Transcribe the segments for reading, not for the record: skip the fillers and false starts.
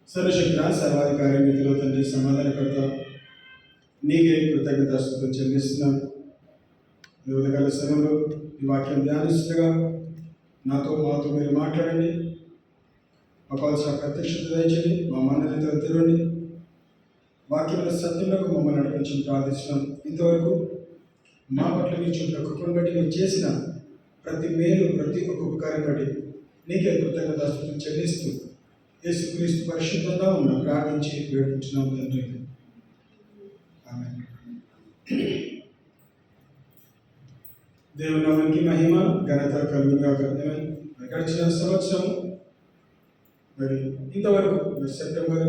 సర్వశక్త సర్వాధికారి మిత్రుల తండ్రి సమాధానకర్త నీకే కృతజ్ఞతాస్తుతులు చెల్లిస్తున్నాను. ఈ ఉదయకాల సమయంలో ఈ వాక్యం ధ్యానిస్తుండగా మాతో మీరు మాట్లాడండి. మాకు కావాల్సిన ప్రత్యక్షత దయచేయండి. మా మనల్ని తెరవండి. వాక్యంలో సత్యంలో మమ్మల్ని నడిపించి ప్రార్థిస్తున్నాం. ఇంతవరకు మా పట్ల మీరు చూపిన కృపను బట్టి మీరు చేసిన ప్రతి మేలు, ప్రతి ఒక్క ఉపకారం బట్టి నీకే కృతజ్ఞతాస్తుతులు చెల్లిస్తూ యేసుక్రీస్తు పరిశుద్ధంగా ఉన్న ప్రార్థించి వేడుకుంటున్నాం తండ్రి. ఆమేన్. దేవుని నామానికి మహిమ ఘనత కలుగుగాక. గడిచిన సంవత్సరం మరి ఇంతవరకు సెప్టెంబర్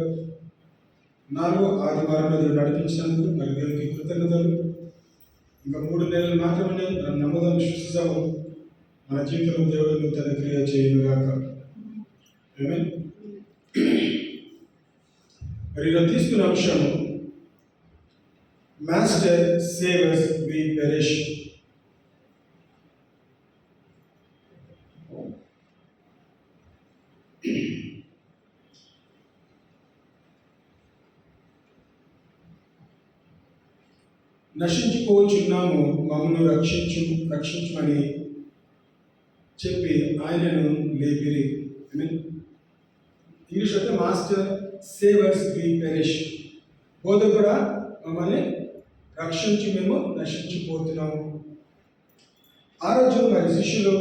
4వ ఆదివారంలో దేవుడు నడిపించినందుకు మరి దేవునికి కృతజ్ఞతలు. ఇంకా 3 నెలలు మాత్రమే మనం నమ్ముదాం, విశ్వసిస్తాము. మన జీవితంలో దేవుడు నూతన క్రియ చేయనుగాక. ఆమేన్. మరి ఈరోజు తీసుకున్న అంశం మాస్టర్ సేవర్స్ వి పెరిష్. నశించిపోచున్నాము, మమ్మను రక్షించమని చెప్పి ఆయనను లేపిరి. ఇంగ్లీష్ అయితే మాస్టర్ సేవర్స్ వి పెరిష్. బోధకుడా మమ్మల్ని రక్షించి మేము నశించిపోతున్నాము. ఆ రోజు మరి శిష్యులు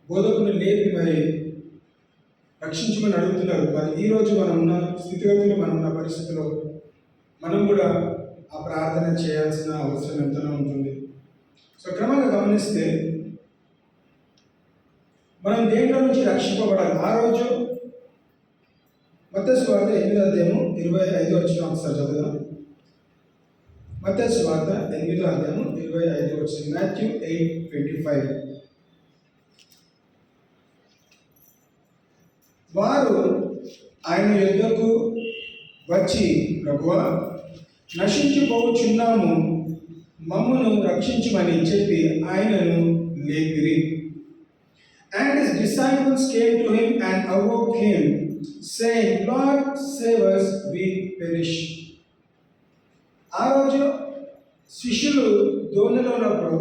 బోధకుని లేపి మరి రక్షించమని అడుగుతున్నారు. మరి ఈరోజు మనం ఉన్న స్థితిగతులు, మనం ఉన్న పరిస్థితిలో మనం కూడా ఆ ప్రార్థన చేయాల్సిన అవసరం ఎంతనో ఉంటుంది. సో క్రమంగా గమనిస్తే మనం దేంట్లో నుంచి రక్షింపబడాలి. ఆ రోజు మత్తయి సువార్త 8వ అధ్యాయము 25 వచనం ఒకసారి చదువుదాం. మత్తయి సువార్త 8వ అధ్యాయము 25 వచనం. మాథ్యూ 8:25. వారు ఆయన యొద్దకు వచ్చి, ప్రభువా, నశించిపోచున్నాము, మమ్మను రక్షించమని చెప్పి ఆయనను లేపిరి. And his disciples came to him and awoke him, saying, Lord, save us, we perish. ఆ రోజు శిష్యులు దోణిలో ఉన్నప్పుడు,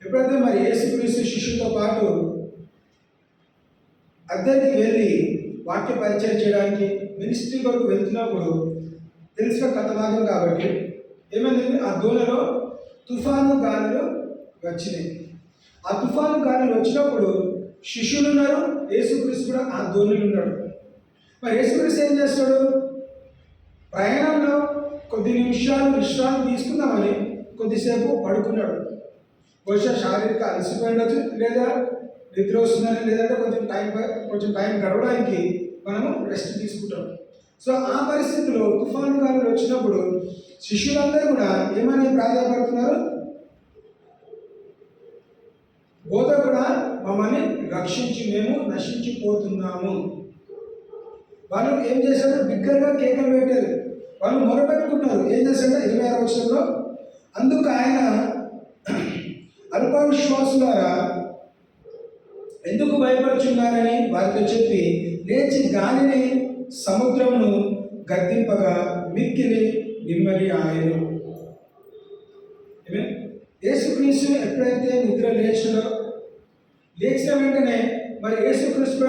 ఎప్పుడైతే మరి యేసుక్రీస్తు శిష్యులతో పాటు అద్దెకి వెళ్ళి వాక్య పరిచయం చేయడానికి మినిస్ట్రీ కొరకు వెళ్తున్నప్పుడు తెలిసిన కథనాగం కాబట్టి ఏమైంది, ఆ దోణిలో తుఫాను గాలులు వచ్చినాయి. ఆ తుఫాను గాలులు వచ్చినప్పుడు శిష్యులు ఉన్నారు, యేసుక్రీస్తు కూడా ఆ దోణిలో ఉన్నాడు. మరి యేసుక్రీస్తు ఏం చేస్తాడు? ప్రయాణంలో కొద్ది నిమిషాలు విశ్రాంతి తీసుకుందామని కొద్దిసేపు పడుకున్నాడు. బహుశా శారీరక అలసిపోయి ఉండొచ్చు, లేదా నిద్ర వస్తుందని, లేదంటే కొంచెం టైం గడవడానికి మనము రెస్ట్ తీసుకుంటాం. సో ఆ పరిస్థితిలో తుఫాను గాలులు వచ్చినప్పుడు శిష్యులందరూ కూడా ఏమని ప్రాధాన్యపడుతున్నారు? బోధకుడా, మమ్మల్ని రక్షించి మేము నశించిపోతున్నాము. వాళ్ళు ఏం చేశారు? బిగ్గరగా కేకలు పెట్టారు. వాళ్ళు మొరపెట్టుకున్నారు. ఏం చేశారు? 26వ వచనంలో, అందుకు ఆయన, అల్పవిశ్వాసులారా ఎందుకు భయపడుచున్నారని వారితో చెప్పి లేచి గాలిని సముద్రమును గద్దింపగా మిక్కిలి నిమ్మలి ఆయను. యేసుక్రీస్తు ఎప్పుడైతే నిద్ర లేచిన వెంటనే మరి యేసుక్రీస్తు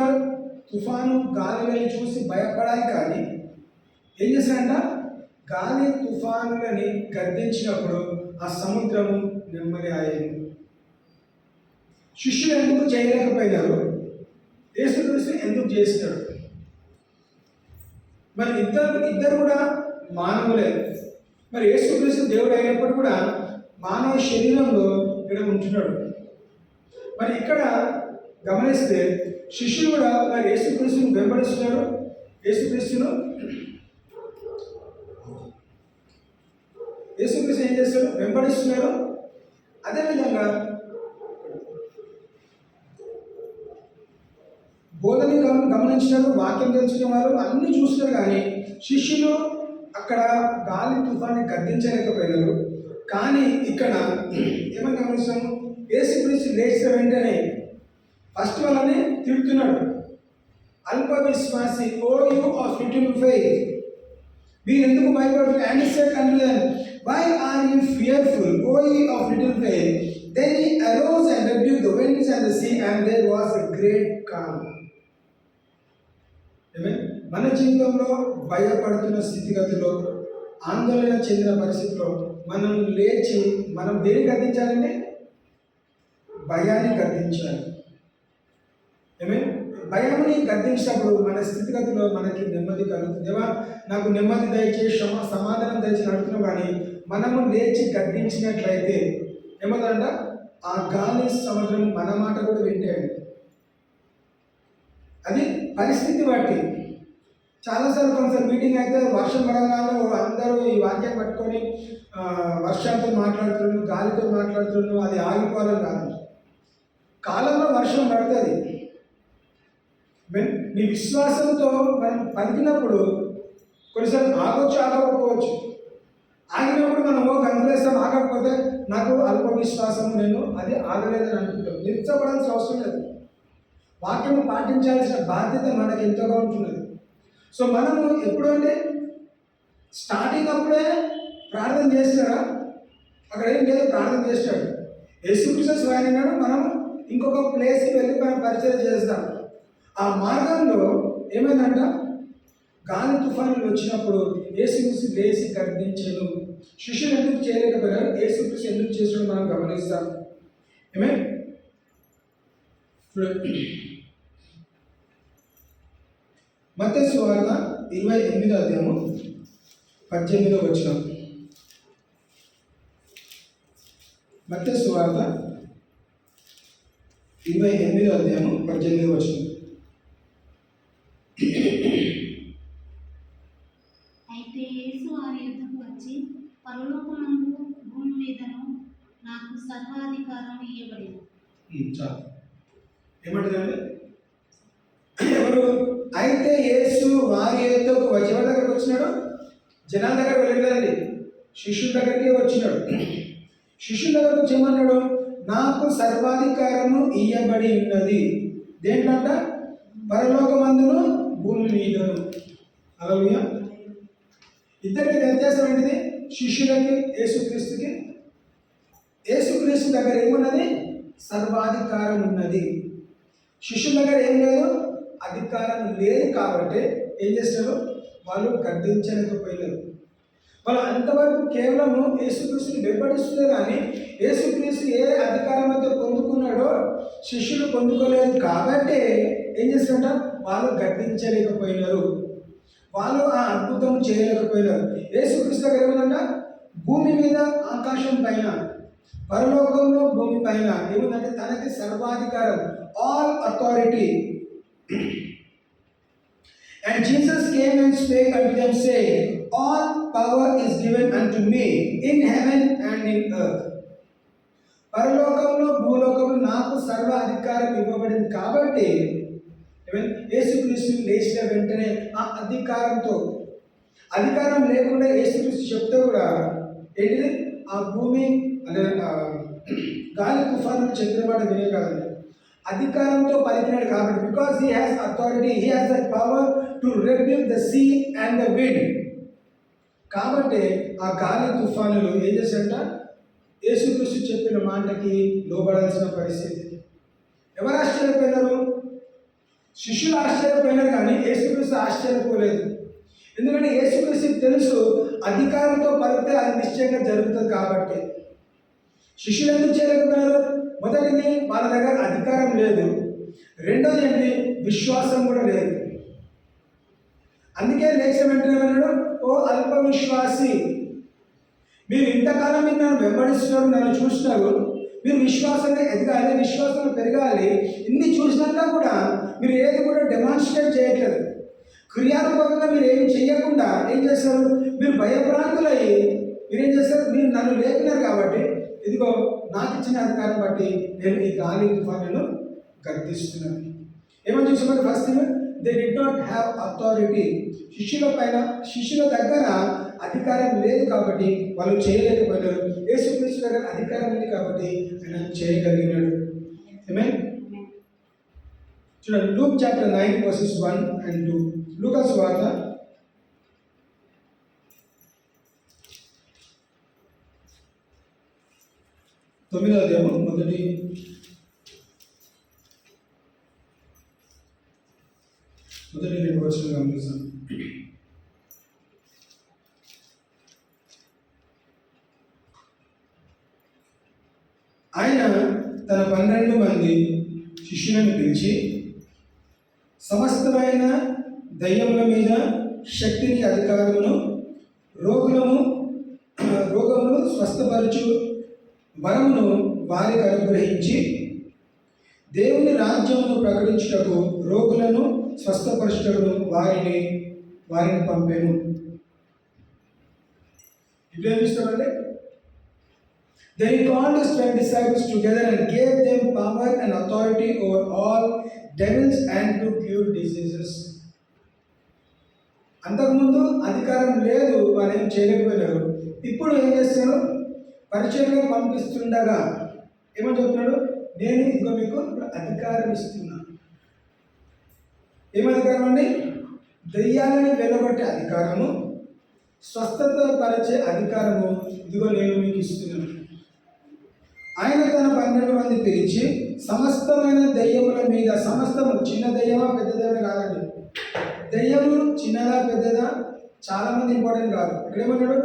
తుఫాను గాలులని చూసి భయపడాలి, కానీ ఏం చేశారంట? గాలి తుఫానులని గద్దించినప్పుడు ఆ సముద్రము నెమ్మది ఆయను. శిష్యులు ఎందుకు చేయలేకపోయినారు? యేసుక్రీస్తు ఎందుకు చేసినాడు? మరి ఇద్దరు కూడా మానవులే. మరి యేసుక్రీస్తు దేవుడు అయినప్పుడు కూడా మానవ శరీరంలో ఇక్కడ ఉంటున్నాడు. మరి ఇక్కడ గమనిస్తే శిష్యులు కూడా మరి యేసుక్రీస్తును వెంబడిస్తున్నారు. యేసుక్రీస్తు ఏం చేస్తారు? వెంబడిస్తున్నారు. అదేవిధంగా బోధని గమనించినారు, వాక్యం తెలుసుకునే వారు అన్నీ చూస్తున్నారు, కానీ శిష్యులు అక్కడ గాలి తుఫాన్ని గద్దించలేకపోయినారు. కానీ ఇక్కడ ఏమని గమనిస్తాము? యేసుక్రీస్తు లేచిన వెంటనే ఫస్ట్ వాళ్ళని తిడుతున్నాడు. అల్ప విశ్వాసి, O you of little faith, మీరు ఎందుకు భయపడుతున్నారు? And said unto them, why are you fearful, O you of little faith? Then he arose and rebuked the winds and the sea, and there was a great calm. మన జీవితంలో భయపడుతున్న స్థితిగతిలో, ఆందోళన చెందిన పరిస్థితిలో మనం లేచి మనం దేన్ని గద్దించాలంటే భయాన్ని గద్దించాలి. భయాన్ని గద్దించినప్పుడు మన స్థితిగతిలో మనకి నెమ్మది కలుగుతుంది. దేవా నాకు నెమ్మది దయచేసి సమాధానం దయచేసి అడుగుతున్నాం. కానీ మనము లేచి గద్దించినట్లయితే ఏమవుతుందంట, ఆ గాలి సముద్రం మన మాట కూడా వింటాయండి. అది పరిస్థితి బట్టి. చాలాసార్లు కొంచెం మీటింగ్ అయితే వర్షం పడగానే అందరూ ఈ వాక్యం పట్టుకొని వర్షంతో మాట్లాడుతున్నారు, గాలితో మాట్లాడుతున్నారు. అది ఆగిపోవాలని కాదు. కాలంలో వర్షం పడుతుంది. నీ విశ్వాసంతో మనం పలికినప్పుడు కొన్నిసార్లు ఆగొచ్చు, ఆగకపోవచ్చు. ఆగినప్పుడు మనం గంతులేస్తాం. ఆగకపోతే నాకు అల్ప విశ్వాసం, నేను అది ఆగలేదని అనుకుంటాం. నిరుత్సాహపడాల్సిన అవసరం లేదు. వాక్యం పాటించాల్సిన బాధ్యత మనకి ఎంతగా ఉంటున్నది. సో మనము ఎప్పుడంటే స్టార్టింగ్ అప్పుడే ప్రార్థన చేస్తారా? అక్కడ ఏం లేదు, ప్రార్థన చేస్తాడు. యేసుక్రీస్తు స్వయంగా మనం ఇంకొక ప్లేస్కి వెళ్ళి మనం పరిచయం చేస్తాం. ఆ మార్గంలో ఏమైందంట, గాలి తుఫానులు వచ్చినప్పుడు యేసుక్రీస్తు లేచి గద్దించాడు. శిష్యులు ఎందుకు చేయలేకపోయారు, యేసుక్రీస్తు ఎందుకు చేసాడు మనం గమనిస్తాం. ఏమే మత్తయి సువార్త 28వ అధ్యాయము 18వ వచనం. మత్తయి సువార్త 28వ అధ్యాయము 18వ వచనం. అయితే యేసు వారి యొద్దకు వచ్చి, పరలోకమందు భూమి మీదను నాకు సర్వాధికారం ఇయ్యబడింది. చాలు. ఏమంటుందండి? ఎవరు? అయితే యేసు వారి యొద్దకు వచ్చి, ఎవరి దగ్గరకు వచ్చినాడు? జనాల దగ్గరకు వెళ్ళలేదండి, శిష్యుల దగ్గరికి వచ్చినాడు. శిష్యుల దగ్గరకు వచ్చి ఏమన్నాడు? నాకు సర్వాధికారము ఇయ్యబడి ఉన్నది. దేంటంట? పరలోకమందును భూమి మీదను. హల్లెలూయా. ఇద్దరికి వ్యత్యాసం ఏంటిది? శిష్యులకి, యేసుక్రీస్తుకి. యేసుక్రీస్తు దగ్గర ఏమున్నది? సర్వాధికారం ఉన్నది. శిష్యుల దగ్గర ఏం లేదు, అధికారం లేదు. కాబట్టి ఏం చేస్తారు? వాళ్ళు గద్దించలేకపోయినారు. వాళ్ళు అంతవరకు కేవలము యేసుక్రీస్తుని వెంబడిస్తున్నారు. కానీ యేసుక్రీస్తు ఏ అధికారం అయితే పొందుకున్నాడో శిష్యులు పొందుకోలేదు. కాబట్టి ఏం చేస్తారంట, వాళ్ళు గద్దించలేకపోయినారు, వాళ్ళు ఆ అద్భుతం చేయలేకపోయినారు. యేసుక్రీస్తు దగ్గర ఏముందంట? భూమి మీద, ఆకాశం పైన, పరలోకంలో భూమి పైన ఏముందంటే తనకి సర్వాధికారం, all authority. And Jesus came and spake unto them, saying, all power is given unto me in heaven and in earth. పరలోకంలో భూలోకంలో నాకు సర్వ అధికారం ఇవ్వబడింది. కాబట్టి యేసుక్రీస్తు లేచిన వెంటనే ఆ అధికారంతో, అధికారం లేకుండా యేసుక్రీస్తు చెప్తే కూడా ఏంటిది, ఆ భూమి అనే గాలి తుఫాను చంద్రమాట వినే కాదండి, అధికారంతో పలికినాడు. కాబట్టి because he has authority, he has the power to rebuke the sea and the wind. కాబట్టి ఆ గాలి తుఫానులు ఏం చేశారంట, యేసుక్రీస్తు చెప్పిన మాటకి లోబడాల్సిన పరిస్థితి. ఎవరు ఆశ్చర్యపోయినారు? శిష్యులు ఆశ్చర్యపోయినారు, కానీ యేసుక్రీస్తు ఆశ్చర్యపోలేదు. ఎందుకంటే యేసుక్రీస్తుకి తెలుసు అధికారంతో పలికితే అది నిశ్చయంగా జరుగుతుంది. కాబట్టి శిష్యులు ఎందుకు చేయలేకపోయినారు? మొదటిది, వాళ్ళ దగ్గర అధికారం లేదు. రెండోది ఏంటి, విశ్వాసం కూడా లేదు. అందుకే లేచిన వెంటనే అన్నాడు, ఓ అల్ప విశ్వాసి, మీరు ఇంతకాలం మీరు నన్ను వెంబడిస్తున్నారు, నన్ను చూస్తున్నారు, మీరు విశ్వాసంగా ఎదగాలి, విశ్వాసంగా పెరగాలి. ఇన్ని చూసినాక కూడా మీరు ఏది కూడా డెమాన్స్ట్రేట్ చేయట్లేదు. క్రియాత్మకంగా మీరు ఏమి చేయకుండా ఏం చేస్తారు? మీరు భయభ్రాంతులయ్యి మీరేం చేస్తారు? మీరు నన్ను లేపినారు కాబట్టి ఇదిగో నాకు ఇచ్చిన అధికారం బట్టి నేను ఈ గాలి తుఫానులను గర్దిస్తున్నాను. ఏమని చూసామంటే, first thing, they did not have authority. శిష్యుల దగ్గర అధికారం లేదు కాబట్టి వాళ్ళు చేయలేకపోయినారు. యేసుక్రీస్తు దగ్గర అధికారం ఉంది కాబట్టి ఆయన చేయగలిగినాడు. ఆమేన్. చూడండి, లూక్ చాప్టర్ 9 వర్సెస్ 1 and 2. లూకా సువార్త 9వ అధ్యాయం మొదటి రెండు వచనాలు గమనిస్తాం. ఆయన తన 12 మంది శిష్యులను పిలిచి, సమస్తమైన దయ్యముల మీద శక్తిని, అధికారమును, రోగమును స్వస్థపరచు వరమును వారికి అనుగ్రహించి, దేవుని రాజ్యమును ప్రకటించుటకు, రోగులను స్వస్థపరచుటకు వారిని పంపెను. ఇప్పుడు ఏం చేస్తామంటే, Then he called his 12 disciples together and gave them power and authority over all devils and to cure diseases. అంతకుముందు అధికారం లేదు, వారు ఏం చేయలేకపోయినారు. ఇప్పుడు ఏం చేస్తారు? పరిచయంలో పంపిస్తుండగా ఏమని చెప్తున్నాడు? నేను ఇదిగో మీకు అధికారం ఇస్తున్నా. ఏం అధికారం అండి? దెయ్యాలని వెళ్ళగొట్టే అధికారము, స్వస్థత పరిచే అధికారము ఇదిగో నేను మీకు ఇస్తున్నాను. ఆయన తన 12 మంది పిలిచి, సమస్తమైన దెయ్యముల మీద, సమస్తము, చిన్న దెయ్యమా పెద్ద దెయ్యమే కాదండి, దెయ్యము చిన్నదా పెద్దదా చాలా మంది ఇంపార్టెంట్ కాదు. ఇక్కడ ఏమన్నాడు?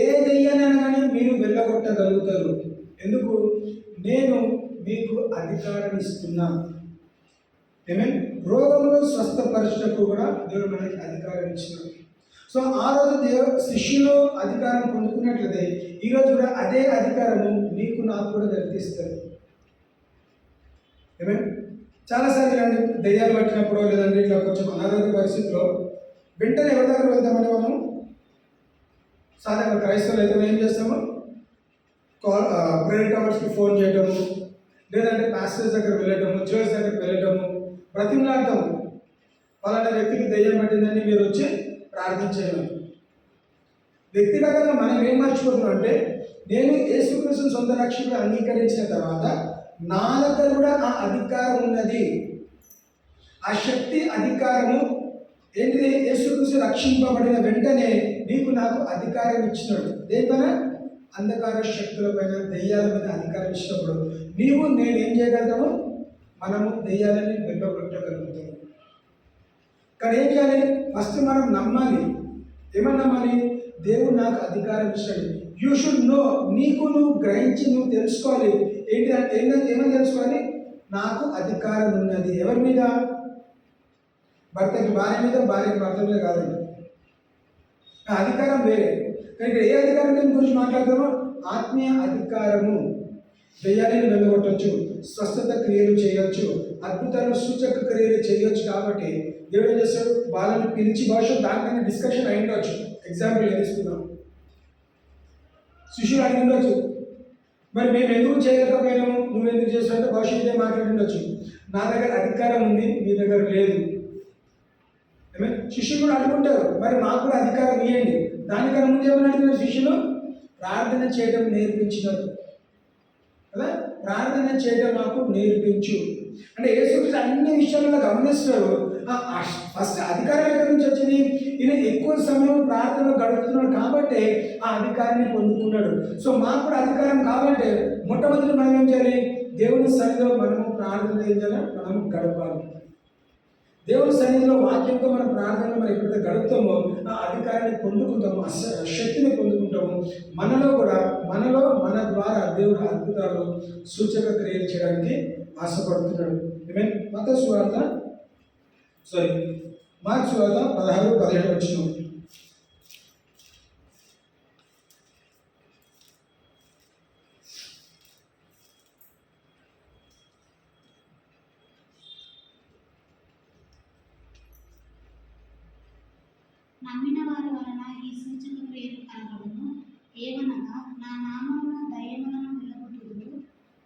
ఏ దెయ్యాన్ని అనగానే మీరు వెళ్ళగొట్టగలుగుతారు. ఎందుకు? నేను మీకు అధికారం ఇస్తున్నా. ఏమేమి? రోగములు స్వస్థపరచుటకు కూడా దేవుడు మనకి అధికారం ఇచ్చినాడు. సో ఆ రోజు శిష్యులు అధికారం పొందుకున్నట్లయితే ఈరోజు కూడా అదే అధికారము నీకు నాకు కూడా వర్తిస్తుంది. ఏమేమి? చాలాసార్లు ఇలాంటి దెయ్యాలు పట్టినప్పుడు, లేదంటే ఇట్లా కొంచెం అనారోగ్య పరిస్థితిలో వెంటనే ఎవరి దగ్గర వెళ్తామంటే మనము సాధారణ క్రైస్తవులు అయితే ఏం చేస్తాము? ప్రేయర్ టవర్స్కి ఫోన్ చేయటము, లేదంటే పాస్టర్స్ దగ్గర వెళ్ళటము, చర్చ్ దగ్గరికి వెళ్ళటము, బ్రతిమలాడతాము, పలానా వ్యక్తికి దెయ్యం పట్టిందని మీరు వచ్చి ప్రార్థించేయడం. వ్యక్తిగతంగా మనం ఏం మర్చిపోతున్నాం అంటే, నేను యేసుక్రీస్తుని సొంత రక్షకుడిగా అంగీకరించిన తర్వాత నా దగ్గర కూడా ఆ అధికారం ఉన్నది. ఆ శక్తి, అధికారము ఏంటిది? యేసుక్రీస్తు రక్షింపబడిన వెంటనే నీకు నాకు అధికారం ఇచ్చినాడు. దేనిపైన? అంధకార శక్తుల పైన, దెయ్యాల మీద అధికారం ఇచ్చినప్పుడు నీవు నేను ఏం చేయగలుగుతాము? మనము దెయ్యాలని వెళ్ళగొట్టగలుగుతాము. కానీ ఏం చేయాలి? ఫస్ట్ మనం నమ్మాలి. ఏమని నమ్మాలి? దేవుడు నాకు అధికారం ఇచ్చాడు. You should no. నీకు నువ్వు గ్రహించి నువ్వు తెలుసుకోవాలి. ఏంటి అంటే ఏమని తెలుసుకోవాలి? నాకు అధికారం ఉన్నది. ఎవరి మీద? భర్తకి భార్య మీద, భార్యకి భర్త మీద కాదండి. నా అధికారం వేరే. కానీ ఇక్కడ ఏ అధికారం గురించి మాట్లాడతామో? ఆత్మీయ అధికారము. దెయ్యాలను వెళ్ళగొట్టవచ్చు, స్వస్థత క్రియలు చేయొచ్చు, అద్భుతాలు, సూచక క్రియలు చేయొచ్చు. కాబట్టి దేవుడు ఏం చేస్తాడు? వాళ్ళని పిలిచి, భవిష్యత్తు దానికన్నా డిస్కషన్ అయి ఉండొచ్చు. ఎగ్జాంపుల్ తీసుకుందాం. శిష్యుడు అడిగి ఉండొచ్చు, మరి మేము ఎందుకు చేయలేకపోయినాము, నువ్వు ఎందుకు చేస్తావంటే భవిష్యత్తే మాట్లాడి ఉండొచ్చు. నా దగ్గర అధికారం ఉంది, మీ దగ్గర లేదు. శిష్యులు కూడా అడుగుంటారు, మరి మాకు కూడా అధికారం ఇవ్వండి. దానికన్నా ముందు ఏమని అడిగిన శిష్యులు? ప్రార్థన చేయడం నేర్పించినారు కదా. ప్రార్థన చేయడం మాకు నేర్పించు అంటే యేసుక్రీస్తు అన్ని విషయాలలో గమనిస్తారు. ఫస్ట్ అధికారం ఎక్కడి నుంచి వచ్చింది? ఈయన ఎక్కువ సమయం ప్రార్థనలో గడుపుతున్నాడు కాబట్టి ఆ అధికారాన్ని పొందుకున్నాడు. సో మాకు కూడా అధికారం కావాలంటే మొట్టమొదటి మనం ఏం చేయాలి? దేవుని సన్నిధిలో మనము ప్రార్థన ఏం చేయాలి? మనము గడపాలి. దేవుని సన్నిధిలో వాక్యంతో మన ప్రార్థనలో మనం ఎప్పుడైతే గడుపుతామో ఆ అధికారాన్ని పొందుకుంటాము, ఆ శక్తిని పొందుకుంటాము. మనలో మన ద్వారా దేవుడు అద్భుతాలు, సూచక క్రియలు చేయడానికి ఆశపడుతున్నాడు. మార్కు సువార్త 16-17 వచ్చిన. నమ్మిన వారి వలన ఈ సూచక క్రియలు కనబడును. ఏమనగా నా నామమున దయ్యములను వెళ్ళగొట్టుదురు,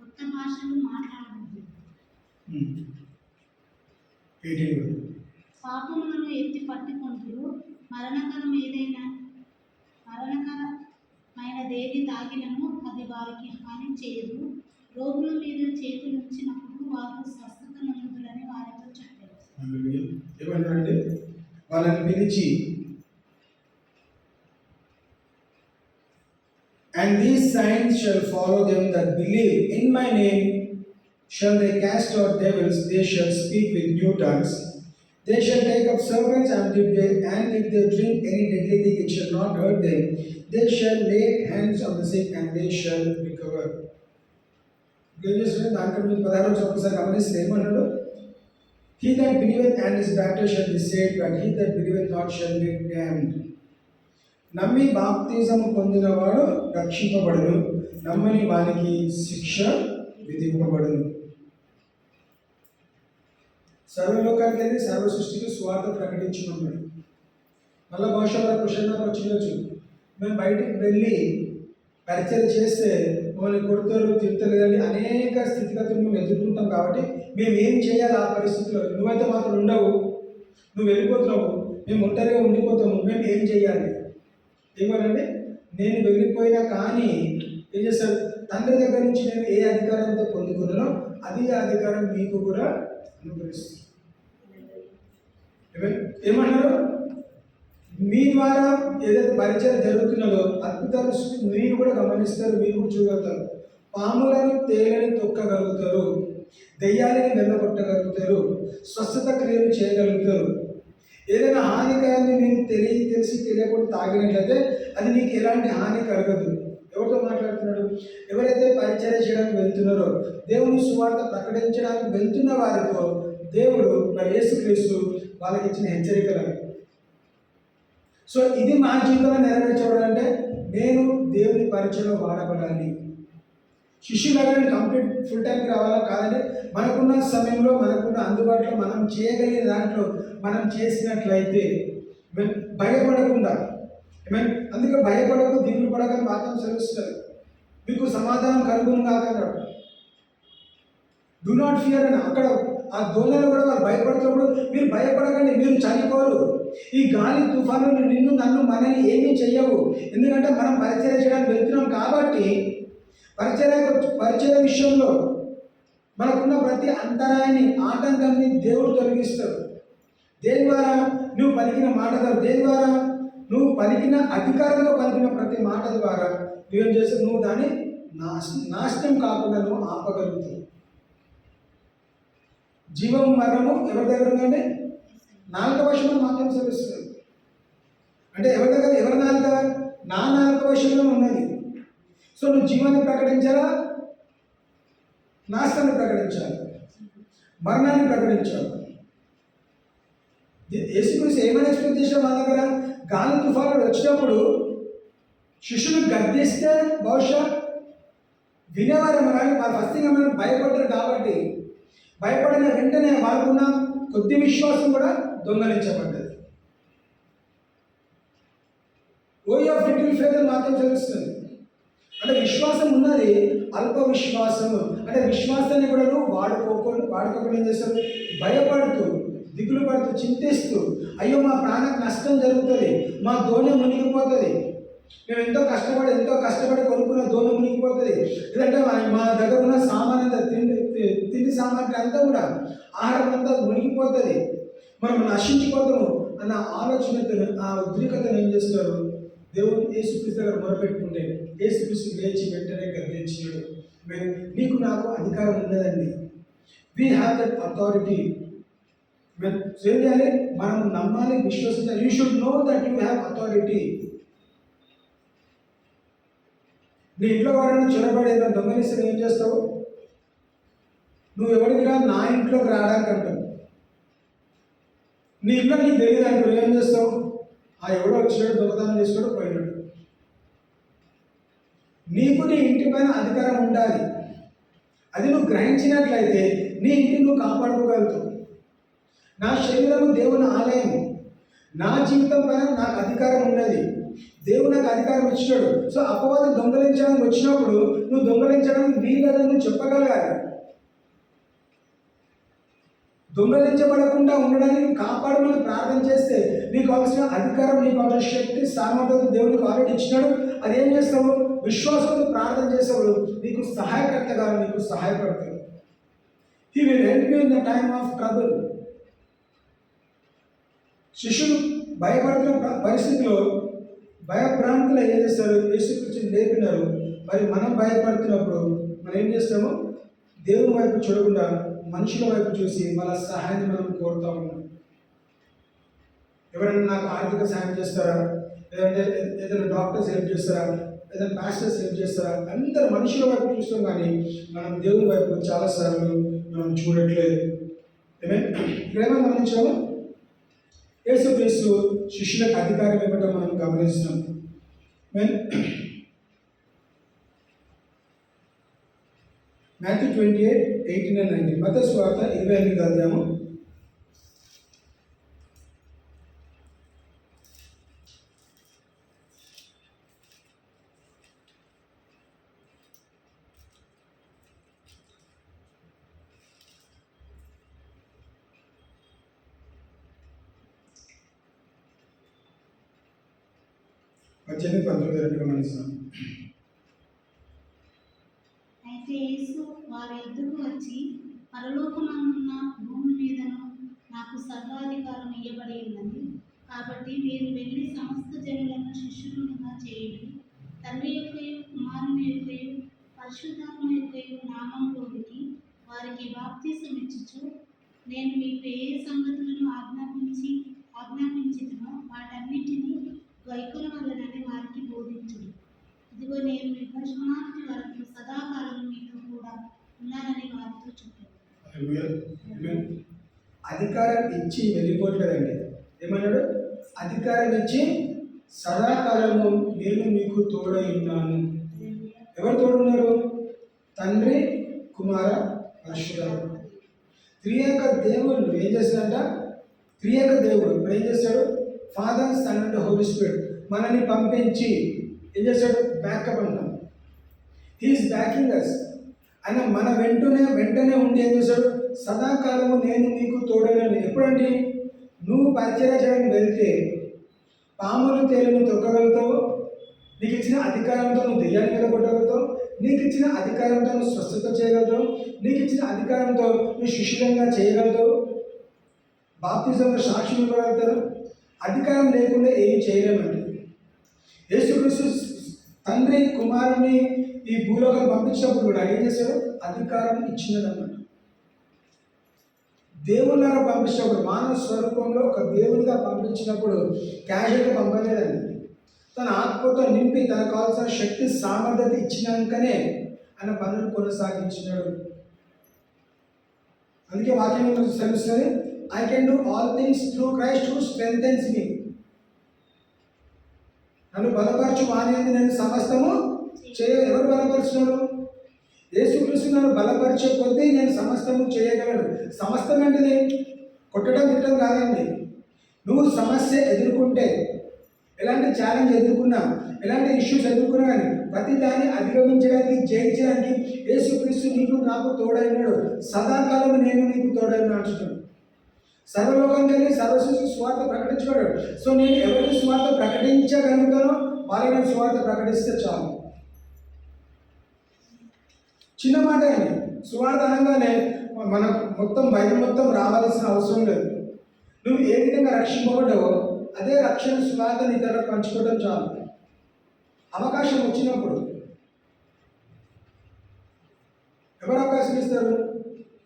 కొత్త భాషలు మాట్లాడుదురు, పాపములను ఎత్తి పట్టుకొందురు, మరణకరమైనదేది తాగినను అది వారికి హాని చేయదు, రోగుల మీద చేతులు ఉంచినప్పుడు వారు స్వస్థత నొందుదురని వారితో చెప్పారు. ఏమంటున్నారంటే వాళ్ళని పిలిచి, and these signs shall follow them that believe in my name, shall they cast out devils, they shall speak with new tongues, they shall take up serpents, and if they drink any deadly thing it shall not hurt them, they shall lay hands on the sick and they shall recover. ఏం చేస్తున్నాడు దాంట్లో 16 ఒకసారి గమనిస్తే ఏమన్నాడు? He that believeth and is baptized shall be saved, but he that believeth not shall be damned. నమ్మి బాప్తిజము పొందినవాడు రక్షింపబడును, నమ్మని వానికి శిక్ష విధింపబడును. సర్వలోకానికి వెళ్ళి సర్వ సృష్టికి స్వార్థ ప్రకటించుకున్నాడు. మళ్ళీ బహుశా క్వశ్చన్ వచ్చిండొచ్చు, మేము బయటికి వెళ్ళి పరిచయం చేస్తే మమ్మల్ని కొడతారు, తిడతలేదని అనేక స్థితిగతులు మేము ఎదుర్కొంటాం. కాబట్టి మేము ఏం చేయాలి ఆ పరిస్థితిలో? నువ్వైతే మాత్రం ఉండవు, నువ్వు వెళ్ళిపోతున్నావు, మేము ఒంటరిగా ఉండిపోతాము, మేము ఏం చేయాలి? ఏమనండి, నేను వెళ్ళిపోయినా కానీ ఏం చేస్తాడు? తండ్రి దగ్గర నుంచి నేను ఏ అధికారంతో పొందుకున్నానో అది అధికారం మీకు కూడా అనుగ్రహిస్తుంది. ఏమన్నారు? మీ ద్వారా ఏదైతే పరిచయం జరుగుతున్నదో అద్భుతాలు మీరు కూడా గమనిస్తారు, మీరు కూడా చూడగలుగుతారు. పాములను తేలని తొక్కగలుగుతారు, దెయ్యాలని వెళ్ళగొట్టగలుగుతారు, స్వస్థత క్రియలు చేయగలుగుతారు. ఏదైనా హానికరాన్ని మీరు తెలిసి తెలియకుండా తాగినట్లయితే అది మీకు ఎలాంటి హాని కలగదు. ఎవరితో మాట్లాడుతున్నాడు? ఎవరైతే పరిచయం చేయడానికి వెళ్తున్నారో, దేవుని సువార్త ప్రకటించడానికి వెళ్తున్న వారితో దేవుడు మరి యేసుక్రీస్తు వాళ్ళకి ఇచ్చిన హెచ్చరికలు. సో ఇది మా జీవితంలో నెరవేర్చబడాలంటే నేను దేవుని పరిచయంలో వాడబడాలి. శిష్యులాగా నేను కంప్లీట్ ఫుల్ టైంకి రావాలా? కాదండి, మనకున్న సమయంలో మనకున్న అందుబాటులో మనం చేయగలిగిన దాంట్లో మనం చేసినట్లయితే భయపడకుండా, అందుకే భయపడకు, దిగులు పడకని వాక్యం సెలవిస్తారు. మీకు సమాధానం కలుగును కాకన్నాడు. డు నాట్ ఫియర్ అని అక్కడ ఆ దోణలో కూడా వాళ్ళు భయపడుతున్నప్పుడు మీరు భయపడకండి, మీరు చనిపోరు. ఈ గాలి తుఫాను నిన్ను నన్ను మనని ఏమీ చెయ్యవు. ఎందుకంటే మనం పరిచయం చేయడానికి వెళ్తున్నాం కాబట్టి పరిచయ విషయంలో మనకున్న ప్రతి అంతరాయాన్ని, ఆటంకాన్ని దేవుడు తొలగిస్తాడు. దేని ద్వారా? నువ్వు పలికిన మాట ద్వారా. దేని ద్వారా? నువ్వు పలికిన అధికారంతో పలికిన ప్రతి మాట ద్వారా నువ్వేం చేస్తావు? నువ్వు దాన్ని నాశనం కాకుండా నువ్వు ఆపగలుగుతావు. జీవం మరణము ఎవరి దగ్గర ఉందండి? నాలుక వశంలో మాత్రం సెలవిస్తుంది. అంటే ఎవరి దగ్గర? ఎవరి నాలుక? నా నాలుక వశంలో ఉన్నది. సో నువ్వు జీవాన్ని ప్రకటించాలా? నాశనాన్ని ప్రకటించాలి, మరణాన్ని ప్రకటించాలి. యేసుక్రీస్తు ఏమైనా ఎక్స్పెక్ట్ చేసిన వాళ్ళ దగ్గర? గాలి తుఫాను వచ్చినప్పుడు శిష్యులు గద్దిస్తే బహుశా వినేవారేమో, కానీ వాళ్ళు ఫస్ట్ మనం భయపడ్డారు. కాబట్టి భయపడిన వెంటనే వాళ్ళకున్న కొద్ది విశ్వాసం కూడా దొంగలించబడ్డది. ఓ ఆఫ్ లిటిల్ ఫెయిత్ అని మాత్రం తెలుస్తుంది. అంటే విశ్వాసం ఉన్నది, అల్ప విశ్వాసము. అంటే విశ్వాసాన్ని కూడా నువ్వు వాడుకోకుండా ఏం చేస్తావు? భయపడుతూ, దిగులు పడుతూ, చింతిస్తూ, అయ్యో మా ప్రాణానికి నష్టం జరుగుతుంది, మా దోణి మునిగిపోతుంది, మేము ఎంతో కష్టపడి కొనుక్కున్న దోణి మునిగిపోతుంది, లేదంటే మా దగ్గర ఉన్న సామాన్ అంతా తిండి సామాగ్రి అంతా కూడా ఆహారం అంతా మునిగిపోతుంది, మనం నశించిపోతాము అన్న ఆలోచనతో, ఆ ఉద్రిక్తను ఏం చేస్తారు? దేవుడు యేసుక్రీస్తు దగ్గర మొరపెట్టుకుంటే యేసుక్రీస్తు లేచి వెంటనే గద్దించాడు. నీకు నాకు అధికారం ఉన్నదండి. We have that authority. ఏం చేయాలి? మనం నమ్మాలి, విశ్వసించాలి. You should know that you have authority. నీ ఇంట్లో వారైనా చొరబడి దొంగలిస్తే ఏం చేస్తావు? నువ్వు ఎవరికి రా, నా ఇంట్లోకి రావడానికి అంటావు. నీ ఇంట్లో నీకు తెలియదు అంటారు, ఏం చేస్తావు? ఆ ఎవడో వచ్చాడు, దొంగతనం చేస్తాడు, పోయినాడు. నీకు నీ ఇంటి పైన అధికారం ఉండాలి. అది నువ్వు గ్రహించినట్లయితే నీ ఇంటిని నువ్వు కాపాడుకోగలుగుతావు. నా శరీరం దేవుని ఆలయం, నా జీవితం పైన నాకు అధికారం ఉన్నది, దేవుడు నాకు అధికారం ఇచ్చాడు. సో అపవాదం దొంగలించడానికి వచ్చినప్పుడు నువ్వు దొంగలించడానికి వీలదని నువ్వు చెప్పగలగాలి. దొంగలించబడకుండా ఉండడానికి కాపాడమని ప్రార్థన చేస్తే నీకు కావాల్సిన అధికారం, నీకు కావాల్సిన శక్తి, సామర్థ్యం దేవునికి ఆల్రెడీ ఇచ్చినాడు. అదేం చేస్తావు? విశ్వాసంతో ప్రార్థన చేసేవాడు నీకు సహాయకర్తగా నీకు సహాయపడతాడు. He will help you in the time of trouble. శిష్యులు భయపడుతున్న పరిస్థితిలో భయభ్రాంతులు ఏం చేస్తారు? యేసుక్రీస్తుని లేపినారు. మరి మనం భయపడుతున్నప్పుడు మనం ఏం చేస్తాము? దేవుని వైపు చూడకుండా మనుషుల వైపు చూసి వాళ్ళ సహాయాన్ని మనం కోరుతూ ఉన్నాం. ఎవరైనా నాకు ఆర్థిక సహాయం చేస్తారా, లేదంటే ఏదైనా డాక్టర్స్ హెల్ప్ చేస్తారా, ఏదైనా పాస్టర్స్ హెల్ప్ చేస్తారా, అందరు మనుషుల వైపు చూస్తాం, కానీ మనం దేవుని వైపు చాలాసార్లు మనం చూడట్లేదు. ఇక్కడేమో గమనించాము, యేసుక్రీస్తు శిష్యులకు అధికారం ఇవ్వడం మనం గమనిస్తున్నాం. Matthew 28, 18 and 19. మత్తయి సువార్త 28వ అధ్యాయము 18-19 గమనిస్తాం. అయితే యేసు వారి యొద్దకు వచ్చి, పరలోకమందున్న భూమి మీదను నాకు సర్వాధికారం ఇవ్వబడి ఉన్నది. కాబట్టి మీరు వెళ్ళి సమస్త జనులను శిష్యులుగా చేయండి. తండ్రి యొక్కయు కుమారుని యొక్కయు పరిశుద్ధాత్మ యొక్కయు నామములోనికి వారికి బాప్తిసం ఇచ్చుచు, నేను మీకు ఏ సంగతులను ఆజ్ఞాపించినో వాటన్నిటినీ గైకొనవలెనని వారికి బోధించుడు. ఇదిగో నేను మీ సమాప్తి వరకు సదాకాలం మీతో కూడా ఉన్నానని వారితో చెప్పాను. అధికారం ఇచ్చి వెళ్ళిపోతాడండి. ఏమన్నాడు? అధికారం ఇచ్చి సదాకాలము నేను మీకు తోడై ఉన్నాను. ఎవరు తోడున్నారు? తండ్రి, కుమార, పరిశుద్ధాత్మ. త్రియేక దేవుడు ఏం చేస్తాడంట? త్రియేక దేవుడు ఇప్పుడు ఏం చేస్తాడు? Father, Son and Holy Spirit మనల్ని పంపించి ఏం చేస్తాడు? బ్యాకప్ అంటాం. He is backing us. ఆయన మన వెంటనే ఉండి ఏం చేస్తాడు? సదాకాలము నేను నీకు తోడైనను. ఎప్పుడంటే నువ్వు పరిచయం చేయడానికి వెళ్తే పాములు తేలును తొక్కగలుగుతావు, నీకు ఇచ్చిన అధికారంతో నువ్వు దెయ్యాన్ని మీద కొట్టగలుగుతావు, నీకు ఇచ్చిన అధికారంతో నువ్వు స్వస్థత చేయగలుగుతావు, నీకు ఇచ్చిన అధికారంతో నువ్వు శిష్యులంగా చేయగలుగుతావు, బాప్తిజంలో సాక్షి ఇవ్వగలుగుతారు. అధికారం లేకుండా ఏమి చేయలేమండి. యేసుక్రీస్తు తండ్రి కుమారుని ఈ భూలోకం పంపించినప్పుడు కూడా ఏం చేశాడు? అధికారం ఇచ్చినదన్నమాట. దేవుళ్ళగా పంపించినప్పుడు, మానవ స్వరూపంలో ఒక దేవుడిగా పంపించినప్పుడు క్యాజువల్గా పంపలేదండి. తన ఆత్మతో నింపి తనకు కావాల్సిన శక్తి సామర్థ్యత ఇచ్చినాకనే ఆయన పనులు కొనసాగించినాడు. అందుకే వాక్యం తెలుస్తుంది, I can do all things through Christ who strengthens me. నన్ను బలపరచు వాని యందు నేను సమస్తము ఎవరు బలపరుచున్నాడు? యేసుక్రీస్తు నన్ను బలపరిచే కొద్దీ నేను సమస్తము చేయగలను. సమస్తం అంటే కొట్టడం తిట్టడం కాదండి. నువ్వు సమస్య ఎదుర్కొంటే, ఎలాంటి ఛాలెంజ్ ఎదుర్కొన్నా, ఎలాంటి ఇష్యూస్ ఎదుర్కొన్నా కానీ ప్రతి దాన్ని అధిగమించడానికి, జయించడానికి యేసుక్రీస్తు నీకు నాకు తోడైనాడు. సదాకాలం నేను నీకు తోడైనా అంటున్నాడు. సర్వలోకానికి వెళ్ళి సర్వశిష్యులకు స్వార్థ ప్రకటించుకోడు. సో నేను ఎవరికి స్వార్థ ప్రకటించగలుగుతానో వాళ్ళకి నేను స్వార్థ ప్రకటిస్తే చాలు. చిన్న మాట అండి. స్వార్థ అనగానే మనకు మొత్తం బైబిల్ మొత్తం రావాల్సిన అవసరం లేదు. నువ్వు ఏ విధంగా రక్షింపబడ్డావో అదే రక్షణ స్వార్థని ఇతరులకు పంచుకోవడం చాలు. అవకాశం వచ్చినప్పుడు ఎవరు అవకాశం ఇస్తారు?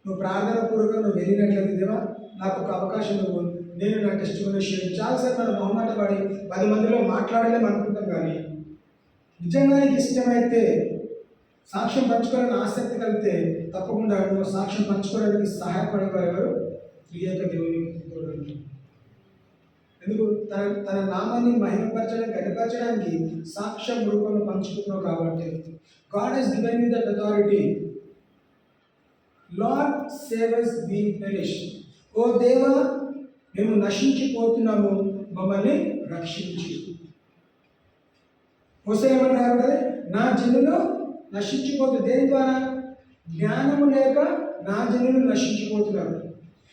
నువ్వు ప్రార్థన పూర్వకంగా నువ్వు వెళ్ళినట్లయితే, దేవా నాకు ఒక అవకాశం నువ్వు, నేను నా టెస్టిమనీ షేర్. చాలాసార్లు మనం మొహమాట పడి 10 మందిలో మాట్లాడలేము అనుకుంటాం, కానీ నిజంగా నీకు ఇష్టమైతే, సాక్ష్యం పంచుకోవాలని ఆసక్తి కలిగితే తప్పకుండా నువ్వు సాక్ష్యం పంచుకోవడానికి సహాయపడేవారు త్రియేక దేవుని. ఎందుకు? తన నామాన్ని మహిమపరచడానికి, గణపరచడానికి సాక్ష్యం రూపంలో పంచుకుంటున్నావు కాబట్టి. God has given you that authority. Lord save us we perish. ఓ దేవా, మేము నశించిపోతున్నాము, మమ్మల్ని రక్షించి. హోసేయ ఏమంటారు? నా జనులు నశించిపోతుంది. దేని ద్వారా? జ్ఞానము లేక నా జనులు నశించిపోతున్నారు.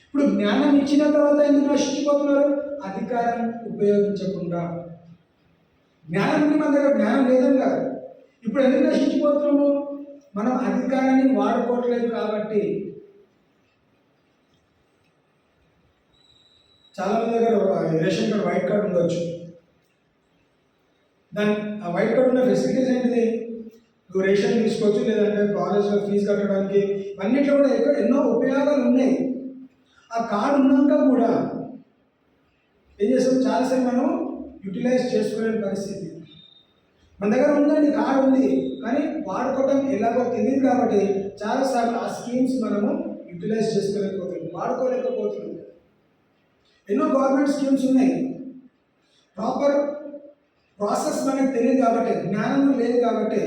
ఇప్పుడు జ్ఞానం ఇచ్చిన తర్వాత ఎందుకు నశించిపోతున్నారు? అధికారం ఉపయోగించకుండా. జ్ఞానం ఉంది మన దగ్గర, జ్ఞానం లేదని కాదు. ఇప్పుడు ఎందుకు నశించిపోతున్నాము? మనం అధికారాన్ని వాడుకోవట్లేదు కాబట్టి. చాలా మంది దగ్గర రేషన్ కార్డు వైట్ కార్డు ఉండొచ్చు. దాని ఆ వైట్ కార్డు ఉన్న ఫెసిలిటీస్ ఏంటిది? నువ్వు రేషన్ తీసుకోవచ్చు, లేదంటే కాలేజ్లో ఫీజు కట్టడానికి, అన్నింటిలో కూడా ఎన్నో ఉపయోగాలు ఉన్నాయి. ఆ కార్డు ఉన్నాక కూడా ఏం చేస్తాం, చాలాసార్లు మనం యూటిలైజ్ చేసుకోలేని పరిస్థితి. మన దగ్గర ఉందండి, కార్డు ఉంది, కానీ వాడుకోవటం ఎలాగో తెలియదు కాబట్టి చాలాసార్లు ఆ స్కీమ్స్ మనము యూటిలైజ్ చేసుకోలేకపోతున్నాం, వాడుకోలేకపోతున్నాం. ఎన్నో గవర్నమెంట్ స్కీమ్స్ ఉన్నాయి, ప్రాపర్ ప్రాసెస్ మనకు తెలియదు కాబట్టి, జ్ఞానం లేదు కాబట్టి,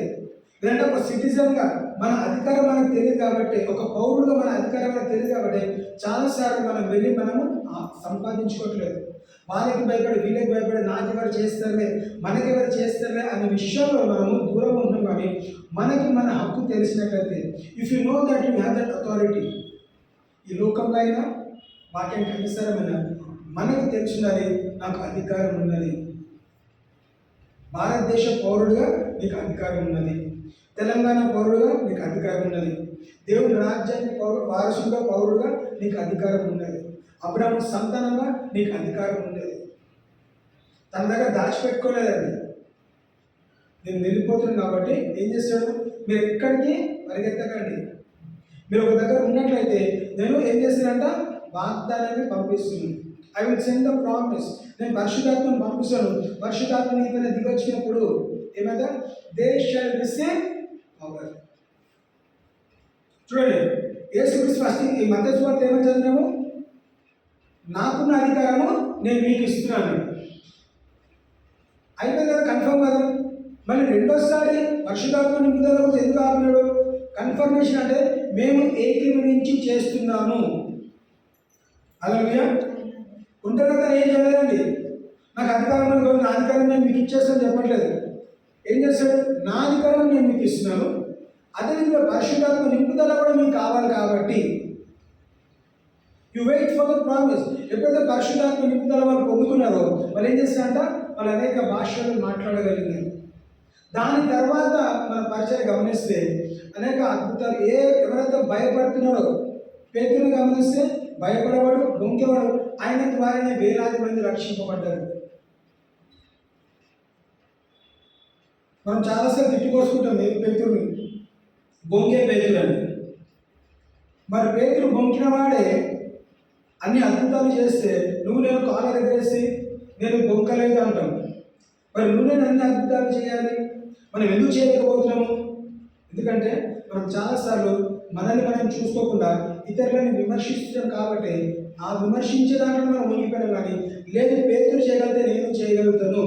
లేదంటే ఒక సిటిజన్గా మన అధికారం మనకు తెలియదు కాబట్టి, ఒక పౌరుడుగా మన అధికారం మనకు తెలియదు కాబట్టి చాలాసార్లు మనం వెళ్ళి మనము సంపాదించుకోవట్లేదు. వాళ్ళకి భయపడి, వీళ్ళకి భయపడి, నాకెవరు చేస్తారులే, మనకెవరు చేస్తారులే అనే విషయంలో మనము దూరం ఉంటాం. కానీ మనకి మన హక్కు తెలిసినట్లయితే, if you know that you have that authority, ఈ లోకంలో అయినా వాక్యానికి అనుసారమైన మనకు తెలిసినది, నాకు అధికారం ఉన్నది. భారతదేశ పౌరుడుగా నీకు అధికారం ఉన్నది, తెలంగాణ పౌరుడుగా నీకు అధికారం ఉన్నది, దేవుని రాజ్యానికి వారసుగా పౌరుడుగా నీకు అధికారం ఉన్నది, అబ్రాహాము సంతానంగా నీకు అధికారం ఉన్నది. తన దగ్గర దాచిపెట్టుకోలేదండి. నేను వెళ్ళిపోతున్నాను కాబట్టి ఏం చేస్తాడు, మీరు ఎక్కడికి పరిగెత్తకండి. మీరు ఒక దగ్గర ఉన్నట్లయితే నేను ఏం చేస్తానంట, వాగ్దానాన్ని పంపిస్తున్నాను. I will send the promise. నేను పరిశుద్ధాత్మను పంపిస్తాను. పరిశుద్ధాత్మ నీ పైన దిగొచ్చినప్పుడు ఏమైందా, దే షల్ రిసీవ్ పవర్. చూడండి, యేసుక్రీస్తు ఫస్ట్ ఈ మత్తయి సువార్త ఏమని చదివాము, నాకున్న అధికారము నేను మీకు ఇస్తున్నాను. అయిపోయింది కదా, కన్ఫర్మ్ కదా. మళ్ళీ రెండోసారి పరిశుద్ధాత్మ నింపుదల గురించి ఎందుకు ఆపినాడు? కన్ఫర్మేషన్, అంటే మేము ఏకీభవించి చేస్తున్నాము. హల్లెలూయా. ఉంటారు కదా, ఏం చేయలేదండి, నాకు అధికారం ఉంది, నా అధికారం నేను మీకు ఇచ్చేస్తాను చెప్పట్లేదు. ఏం చేస్తాడు, నా అధికారం నేను మీకు ఇస్తున్నాను, అదేవిధంగా పరిశుద్ధాత్మ నింపుదల కూడా మీకు కావాలి కాబట్టి you wait for the promise. ఎప్పుడైతే పరిశుద్ధాత్మ నింపుదల వాళ్ళు పొందుకున్నారో వాళ్ళు ఏం చేస్తారంట, వాళ్ళు అనేక భాషలు మాట్లాడగలిగినారు. దాని తర్వాత మన పరిచయం గమనిస్తే అనేక అద్భుతాలు, ఎవరైతే భయపడుతున్నారో, పేతురుని గమనిస్తే భయపడేవాడు, బొంకేవాడు, ఆయన ద్వారానే వేలాది మంది రక్షింపబడ్డారు. మనం చాలాసార్లు తిట్టుకోసుకుంటాం పేతురుని, బొంకే పేతురు అని. మరి పేతురు బొంకిన వాడే అన్ని అద్భుతాలు చేస్తే నువ్వు నేను కాలర్ ఎగరేసి నేను బొంకలేదు అంటాం. మరి నువ్వు నేను అన్ని అద్భుతాలు చేయాలి, మనం ఎందుకు చేయలేకపోతున్నాము? ఎందుకంటే మనం చాలాసార్లు మనల్ని మనం చూసుకోకుండా ఇతరులను విమర్శిస్తున్నాం కాబట్టి ఆ విమర్శించే దాంట్లో మనం మునిగిపోయాం. కానీ లేదు, పేతురు చేయగలిగితే నేను చేయగలుగుతాను.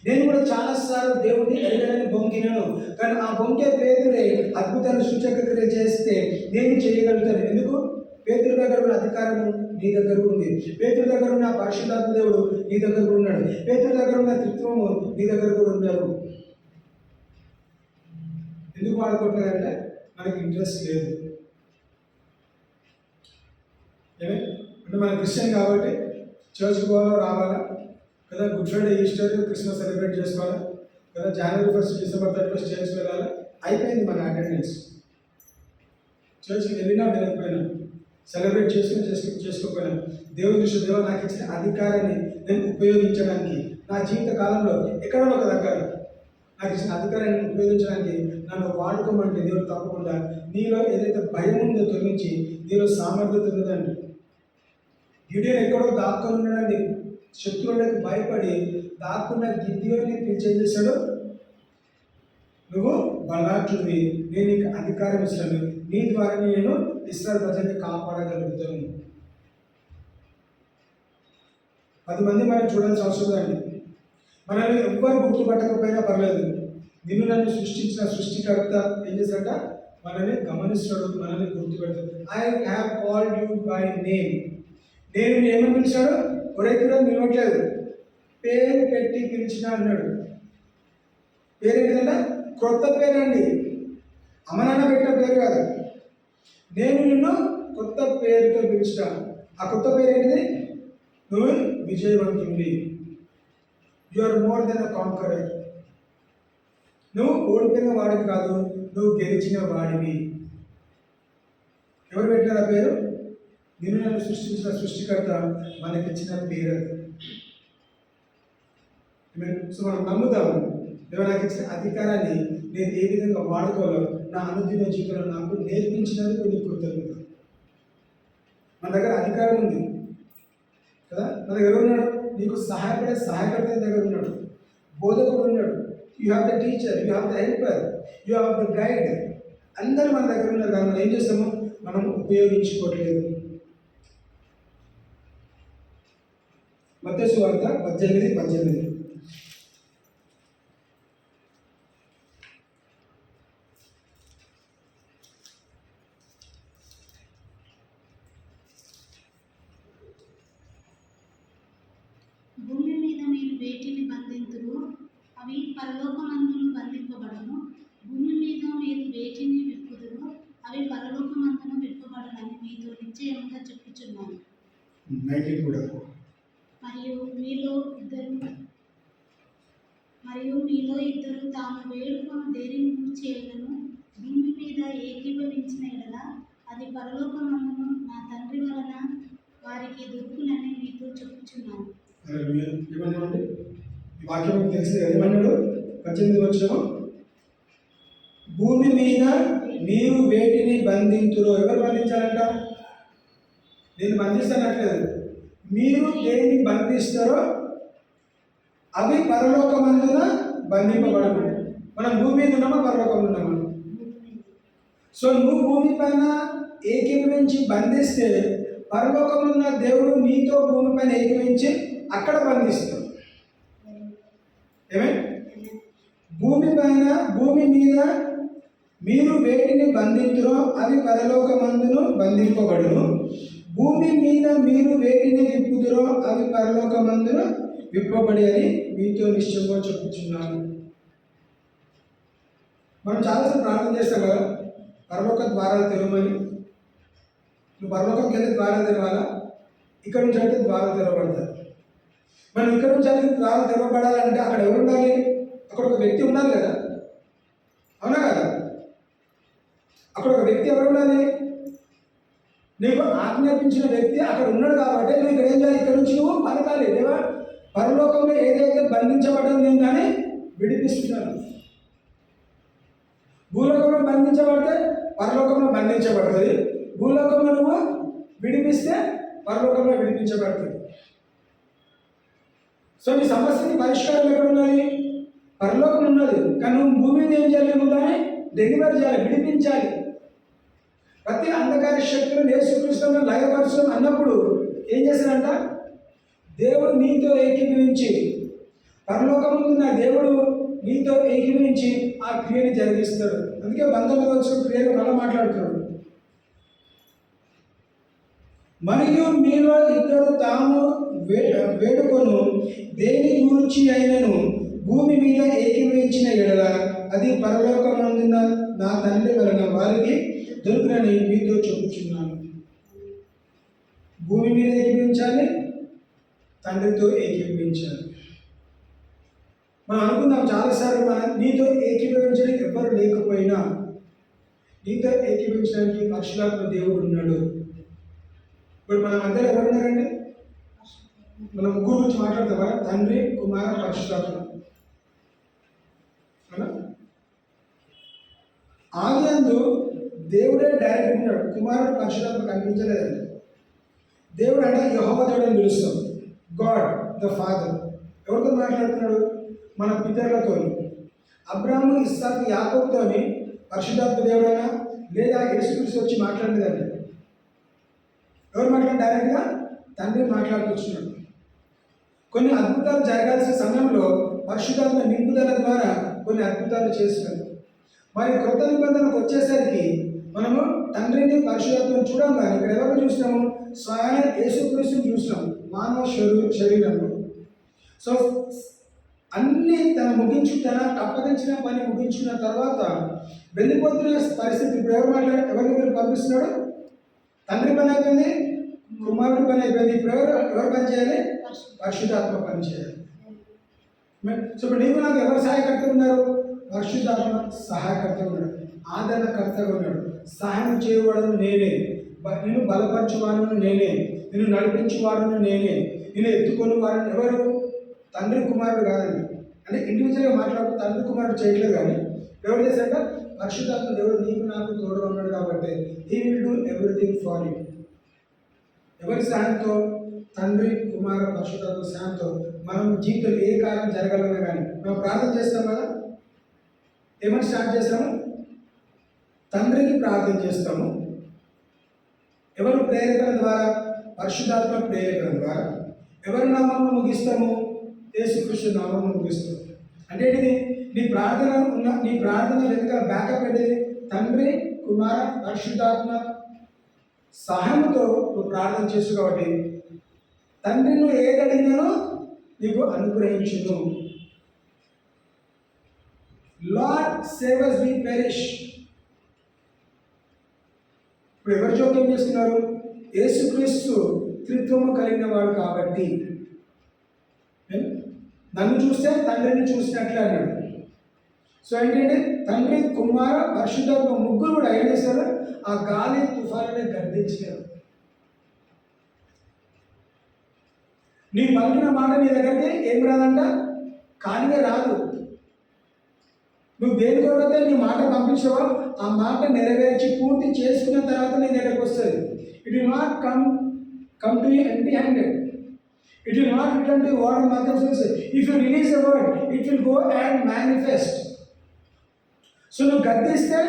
నేను కూడా చాలాసార్లు దేవుడిని ఎరగలని బొంకినాను, కానీ ఆ బొంకే పేతురే అద్భుతాలు సూచక్రియలు చేస్తే నేను చేయగలుగుతాను. ఎందుకు? పేతురు దగ్గర ఉన్న అధికారము నీ దగ్గర ఉంది, పేతురు దగ్గర ఉన్న పరిశుద్ధాత్మ దేవుడు నీ దగ్గర కూడా ఉన్నాడు, పేతురు దగ్గర ఉన్న త్రిత్వము నీ దగ్గర కూడా ఉన్నారు. ఎందుకు వాడుకోవట్లేదంటే మనకి ఇంట్రెస్ట్ లేదు. అంటే మన క్రిస్టియన్ కాబట్టి చర్చ్కి పోవాలో రావాలా కదా, good Friday, Easter, Christmas celebrate చేసుకోవాలా కదా, జనవరి 1 డిసెంబర్ 31 చర్చ్కి వెళ్ళాలా, అయిపోయింది మన అటెండెన్స్. చర్చ్కి వెళ్ళినా వెళ్ళకపోయినా, సెలబ్రేట్ చేసుకోకపోయినా దేవుని దృష్టి, దేవుడు నాకు ఇచ్చిన అధికారాన్ని నేను ఉపయోగించడానికి, నా జీవిత కాలంలో ఎక్కడో ఒక దగ్గర నాకు ఇచ్చిన అధికారాన్ని ఉపయోగించడానికి నన్ను వాడుకోమంటే దేవుడు తప్పకుండా నీలో ఏదైతే భయం ఉందో తొలగించి నీలో సామర్థ్యత ఉన్నదండి. గిడియోను ఎక్కడో దాక్కుని ఉన్నాడండి, శత్రువులకు భయపడి దాక్కున్న గిద్యోని పిలిచేం చేశాడు, నువ్వు బలాఢ్యుడివి, నేను నీకు అధికారం ఇస్తాను, నీ ద్వారా నేను ఇశ్రాయేలు ప్రజల్ని కాపాడగలుగుతాను. 10 మంది మనం చూడాల్సిన అవసరం అండి. మనల్ని ఎవ్వరు గుర్తుపట్టకపోయినా పర్లేదు, నిన్ను నన్ను సృష్టించిన సృష్టికర్త ఏం చేశాడట, మనల్ని గమనిస్తాడు, మనల్ని గుర్తుపెడతాడు. I have called you by name. నేను ఏమని పిలిచాడు, ఒరేకుడా నిలవట్లేదు, పేరు పెట్టి పిలిచిన అన్నాడు. పేరు ఏంటంటే క్రొత్త పేరండి, అమ్మ నాన్న పెట్టిన పేరు కాదు. నేను నిన్ను కొత్త పేరుతో పిలిచిన. ఆ కొత్త పేరు ఏంటిది, నువ్వు విజయవంతుడి. You are more than a conqueror. నువ్వు ఓడిపోయిన వాడివి కాదు, నువ్వు గెలిచిన వాడివి. ఎవరు పెట్టినారు ఆ పేరు? నిన్ను నన్ను సృష్టించిన సృష్టికర్త మనకిచ్చిన పేరు. సో మనం నమ్ముతాము, దేవుడు నాకు ఇచ్చిన అధికారాన్ని నేను ఏ విధంగా వాడుకోవాలో నా అనుదిన జీవితంలో నాకు నేర్పించినందుకు నీకు కృతజ్ఞత. మన దగ్గర అధికారం ఉంది కదా, మన దగ్గర ఉన్నాడు, నీకు సహాయపడే సహాయకర్త దగ్గర ఉన్నాడు, బోధకుడు ఉన్నాడు. You have the teacher, you have the helper, you have the guide. అందరూ మన దగ్గర ఉన్నారు కానీ మనం ఏం చేస్తాము, మనం ఉపయోగించుకోవట్లేదు. మత్తయి సువార్త 18:18. భూమి మీద మీరు వేటిని బంధింతురు అవి పరలోకమందును బంధింపబడను, భూమి మీద మీరు వేటిని విప్పుదురు అవి పరలోకమందును విప్పబడనని మీతో నిశ్చయముగా చెప్పుచున్నాను. కూడా మరియు మీలో ఇద్దరు తాము వేడుకొని దేనిని గూర్చి అయినను భూమి మీద ఏకీభవించిన ఎడల అది పరలోకమందును నా తండ్రి వలన వారికి దొరుకునని మీతో చెప్పుచున్నాను. ఏమన్నామండి, ఈ వాక్యం తెలిసి ఏమన్నాడు? 18 వచ్చిన భూమి మీద మీరు వేటిని బంధింతురో. ఎవరు బంధించాలంట? నేను బంధిస్తానట్లేదు, మీరు దేన్ని బంధిస్తారో అవి పరలోకమందున బంధింపబడము. మనం భూమి మీద ఉన్నామా, పరలోకంలో ఉన్నామా? సో నువ్వు భూమి పైన ఏకీభవించి బంధిస్తే పరలోకంలో ఉన్న దేవుడు నీతో భూమి పైన ఏకీభవించి అక్కడ బంధిస్తాడు. ఏమే భూమి మీద మీరు వేటిని బంధించురో అవి పరలోకమందును బంధింపబడును, భూమి మీద మీరు వేటిని విప్పుదురో అవి పరలోకమందును విప్పబడి అని మీతో నిశ్చయంగా చెప్పుచున్నాను. మనం చాలాసార్లు ప్రార్థన చేస్తాం కదా, పరలోక ద్వారాలు తెరవమని. నువ్వు పరలోకంకి వెళ్తే ద్వారాలు తెరవాలా, ఇక్కడ నుంచి అయితే ద్వారాలు తెరవబడతాయి. మనం ఇక్కడ నుంచి అయితే ద్వారాలు తెరవబడాలంటే అక్కడ ఎవరు ఉండాలి? అక్కడ ఒక వ్యక్తి ఉండాలి కదా, అవునా కదా? అక్కడ ఒక వ్యక్తి ఎవరు ఉండాలి? నీకు ఆజ్ఞాపించిన వ్యక్తి అక్కడ ఉన్నాడు కాబట్టి నువ్వు ఇక్కడ ఏం చేయాలి? ఇక్కడ నుంచి నువ్వు పలకాలి, దేవా పరలోకంలో ఏదైతే బంధించబడింది నేను కానీ విడిపిస్తున్నాను. భూలోకంలో బంధించబడితే పరలోకంలో బంధించబడుతుంది, భూలోకంలో నువ్వు విడిపిస్తే పరలోకంలో విడిపించబడుతుంది. సో నీ సమస్యకి పరిష్కారం ఎక్కడ ఉన్నది? పరలోకం ఉన్నది. కానీ నువ్వు భూమిని ఏం చేయాలి? నువ్వు దాన్ని డెలివరీ చేయాలి, విడిపించాలి. ప్రతి అంధకార శక్తులను యేసుక్రీస్తును లయపరచడం అన్నప్పుడు ఏం చేశాడంట? దేవుడు నీతో ఏకీభవించి, పరలోకమున్న దేవుడు నీతో ఏకీభవించి ఆ క్రియని జరిగిస్తాడు. అందుకే 19 వచ్చిన క్రియలు మళ్ళీ మాట్లాడుతున్నాడు. మరియు మీలో ఇద్దరు తాము వేడుకొను దేని గురించి అయినను భూమి మీద ఏకీభవించిన ఎడల అది పరలోకమందున నా తండ్రి వలన వారికి దొరుకునని మీతో చెప్పుచున్నాను. భూమి మీద ఏకీభవించాలి, తండ్రితో ఏకీభవించాలి. మనం అనుకుందాం చాలాసార్లు, నీతో ఏకీభవించడానికి ఎవ్వరు లేకపోయినా నీతో ఏకీభవించడానికి పరిశుద్ధాత్మ దేవుడు ఉన్నాడు. ఇప్పుడు మన మధ్యలో ఎవరు ఉన్నారండి? మన ముగ్గురు గురించి మాట్లాడతామా? తండ్రి, కుమార, పరిశుద్ధాత్మ. ఆదియందు దేవుడే డైరెక్ట్ ఉన్నాడు, కుమారుడు పరిశుద్ధాత్మ కనిపించలేదండి. దేవుడు అంటే యెహోవా దేవుడు అని పిలుస్తాం, గాడ్ ద ఫాదర్. ఎవరితో మాట్లాడుతున్నాడు? మన పితరులతో, అబ్రాహాము, ఇస్సాకు, యాకోబుతోని పరిశుద్ధాత్మ దేవుడైనా లేదా యేసుక్రీస్తు వచ్చి మాట్లాడలేదండి. ఎవరు మాట్లాడి? డైరెక్ట్గా తండ్రి మాట్లాడుతున్నాడు. కొన్ని అద్భుతాలు జరగాల్సిన సమయంలో పరిశుద్ధాత్మ నింపుదల ద్వారా కొన్ని అద్భుతాలు చేస్తున్నాడు. మరి కొత్త నిబంధనకు వచ్చేసరికి మనము తండ్రిని పరిశుద్ధాత్మను చూడం, కానీ ఇక్కడ ఎవరు చూసినాము? స్వయాన యేసుక్రీస్తుని చూసినాము మానవ శరీరంలో. సో అన్నీ తన అప్పగించిన పని ముగించుకున్న తర్వాత వెళ్ళిపోతున్న పరిస్థితి. ఇప్పుడు ఎవరిని మీరు పంపిస్తున్నాడు? తండ్రి పని అయిపోయింది, కుమారుడు పని అయిపోయింది. ఇప్పుడు ఎవరు పని చేయాలి? పరిశుద్ధాత్మ పని చేయాలి. సో ఇప్పుడు నీకు నాకు ఎవరు సహాయకర్త ఉన్నారు? పరిశుద్ధాత్మ సహాయకర్త ఉన్నాడు, ఆదరణకర్తగా ఉన్నాడు. సహాయం చేయబడడం నేనే, నిన్ను బలపరచువాడును నేనే, నిన్ను నడిపించువాడును నేనే, నిన్ను ఎత్తుకొని వారిని ఎవరు? తండ్రి కుమారుడు కాదండి. అంటే ఇండివిజువల్గా మాట్లాడుతూ తండ్రి కుమారుడు చేయట్లేదు, కానీ ఎవరు చేశాక పరిశుద్ధాత్మ దేవుడు నీకు నాకు తోడుగా ఉన్నాడు కాబట్టి he will do everything for you. ఎవరి సాయంతో? తండ్రి కుమార పరిశుద్ధాత్మ సాయంతో మనం జీవితంలో ఏ కార్యం జరగాలన్నా కానీ మనం ప్రార్థన చేస్తాం కదా. ఏమని స్టార్ట్ చేస్తాము? తండ్రికి ప్రార్థన చేస్తాము. ఎవరు ప్రేరేపణ ద్వారా? పరిశుద్ధాత్మ ప్రేరేపణ ద్వారా. ఎవరి నామమును ముగిస్తాము? యేసుక్రీస్తు నామమును ముగిస్తాము. అంటే ఏంటిది? నీ ప్రార్థన వెనుక బ్యాకప్ ఏంటిది? తండ్రి కుమార పరిశుద్ధాత్మ సహాయంతో నువ్వు ప్రార్థన చేసు కాబట్టి తండ్రి నువ్వు ఏది అడిగినానో నీకు అనుగ్రహించును. Lord save us we perish. ఇప్పుడు ఎవరు జోక్యం చేస్తున్నారు? యేసుక్రీస్తు త్రిత్వము కలిగిన వాడు కాబట్టి నన్ను చూస్తే తండ్రిని చూసినట్లే అన్నాడు. సో ఏంటంటే తండ్రి కుమార పరిశుద్ధాత్మ ముగ్గురు కూడా ఏం చేశారు? ఆ గాలి తుఫానుని గర్దించారు. నీ పలికిన మాట నీ దగ్గరికి ఏం రాదంట? ఖాళీగా రాదు. నువ్వు దేని కొరకైతే నీ మాట పంపించావో ఆ మాట నెరవేర్చి పూర్తి చేసుకున్న తర్వాత నీ దగ్గరకు వస్తుంది. It will not come to you empty handed. It will not return to you what Matthew says. If you release a word, it will go and manifest. So నువ్వు గద్దిస్తే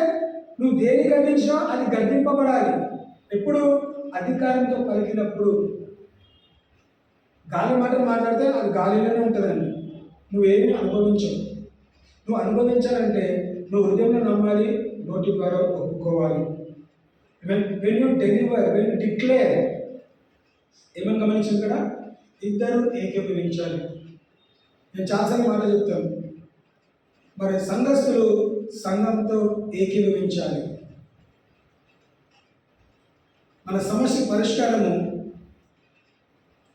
నువ్వు దేని గద్దించినా అది గద్దింపబడాలి. ఎప్పుడు? అధికారంతో పలికినప్పుడు. గాలి మాటలు మాట్లాడితే అది గాలిలోనే ఉంటుందండి. నువ్వేమి అనుభవించవు. నువ్వు అనుభవించాలంటే నువ్వు హృదయంలో నమ్మాలి, నోటి ద్వారా ఒప్పుకోవాలి. When you deliver, when you declare, ఏమని గమనించింది కదా? ఇద్దరు ఏకీభవించాలి. నేను చాలాసార్లు మాట చెప్తాను. మరి సంఘస్థులు సంఘంతో ఏకీభవించాలి. మన సమస్య పరిష్కారము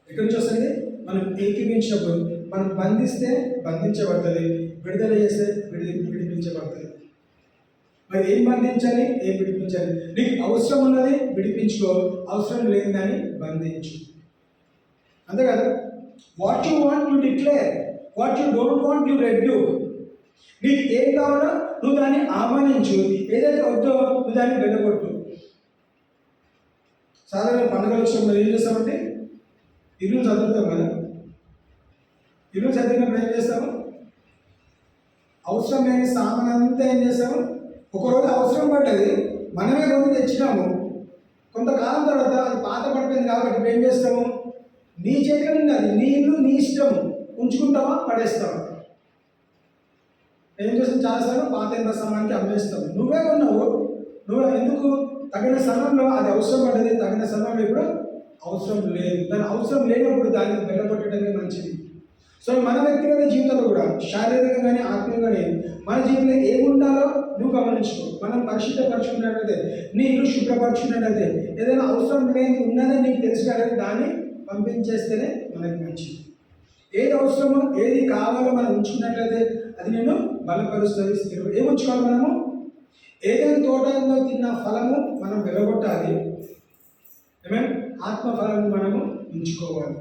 ఎక్కడి నుంచి వస్తుంది? మనం ఏకీభవించినప్పుడు. మనం బంధిస్తే బంధించబడుతుంది, విడుదల చేస్తే విడిపించబడుతుంది. మరి ఏం బంధించాలి, ఏం విడిపించాలి? నీకు అవసరం ఉన్నది విడిపించుకో, అవసరం లేని దాన్ని బంధించు. అంతే కదా? What you want you declare, what you don't want you rebuke. నీకు ఏం కావాలో నువ్వు దాన్ని ఆహ్వానించు, ఏదైతే వద్దో నువ్వు దాన్ని వెళ్ళగొట్టు. సాధారణ పండుగల విషయంలో ఏం చేస్తామంటే ఇల్లు చదువుతాం కదా. ఇల్లు చదివినప్పుడు ఏం చేస్తాము? అవసరం లేని సామాన్ అంతా ఏం చేస్తాము? ఒకరోజు అవసరం పడ్డది, మనమే కొని తెచ్చినాము, కొంతకాలం తర్వాత అది పాత పడిపోయింది కాబట్టి ఇప్పుడు ఏం చేస్తాము? నీ చేతిలో ఉన్నది, నీ ఇల్లు నీ ఇష్టం, ఉంచుకుంటావా పడేస్తావా? ఏం చేస్తాం? చాలాసార్లు పాత ఎంత సమయానికి అమ్మేస్తాం. నువ్వే కొన్నావు, నువ్వు ఎందుకు? తగిన సమయంలో అది అవసరం పడ్డది, తగిన సమయంలో ఇప్పుడు అవసరం లేదు. దాని అవసరం లేనప్పుడు దాన్ని వెళ్ళగొట్టడమే మంచిది. సో మన వ్యక్తిగత జీవితంలో కూడా శారీరకంగా కానీ ఆత్మీయంగానే మన జీవితంలో ఏముండాలో నువ్వు గమనించుకో. మనం పరిశుద్ధపరచుకున్నట్లయితే, నీ ఇల్లు శుభ్రపరచుకున్నట్లయితే, ఏదైనా అవసరం లేని ఉన్నదని నీకు తెలిసినట్లయితే దాన్ని పంపించేస్తేనే మనకి మంచిది. ఏది అవసరమో ఏది కావాలో మనం ఉంచుకున్నట్లయితే అది నేను బలపరుస్తుంది, స్థిరం. ఏమి ఉంచుకోవాలి మనము? ఏదైనా తోటలో తిన్న ఫలము మనం వెలగొట్టాలి. ఆత్మఫలము మనము ఉంచుకోవాలి.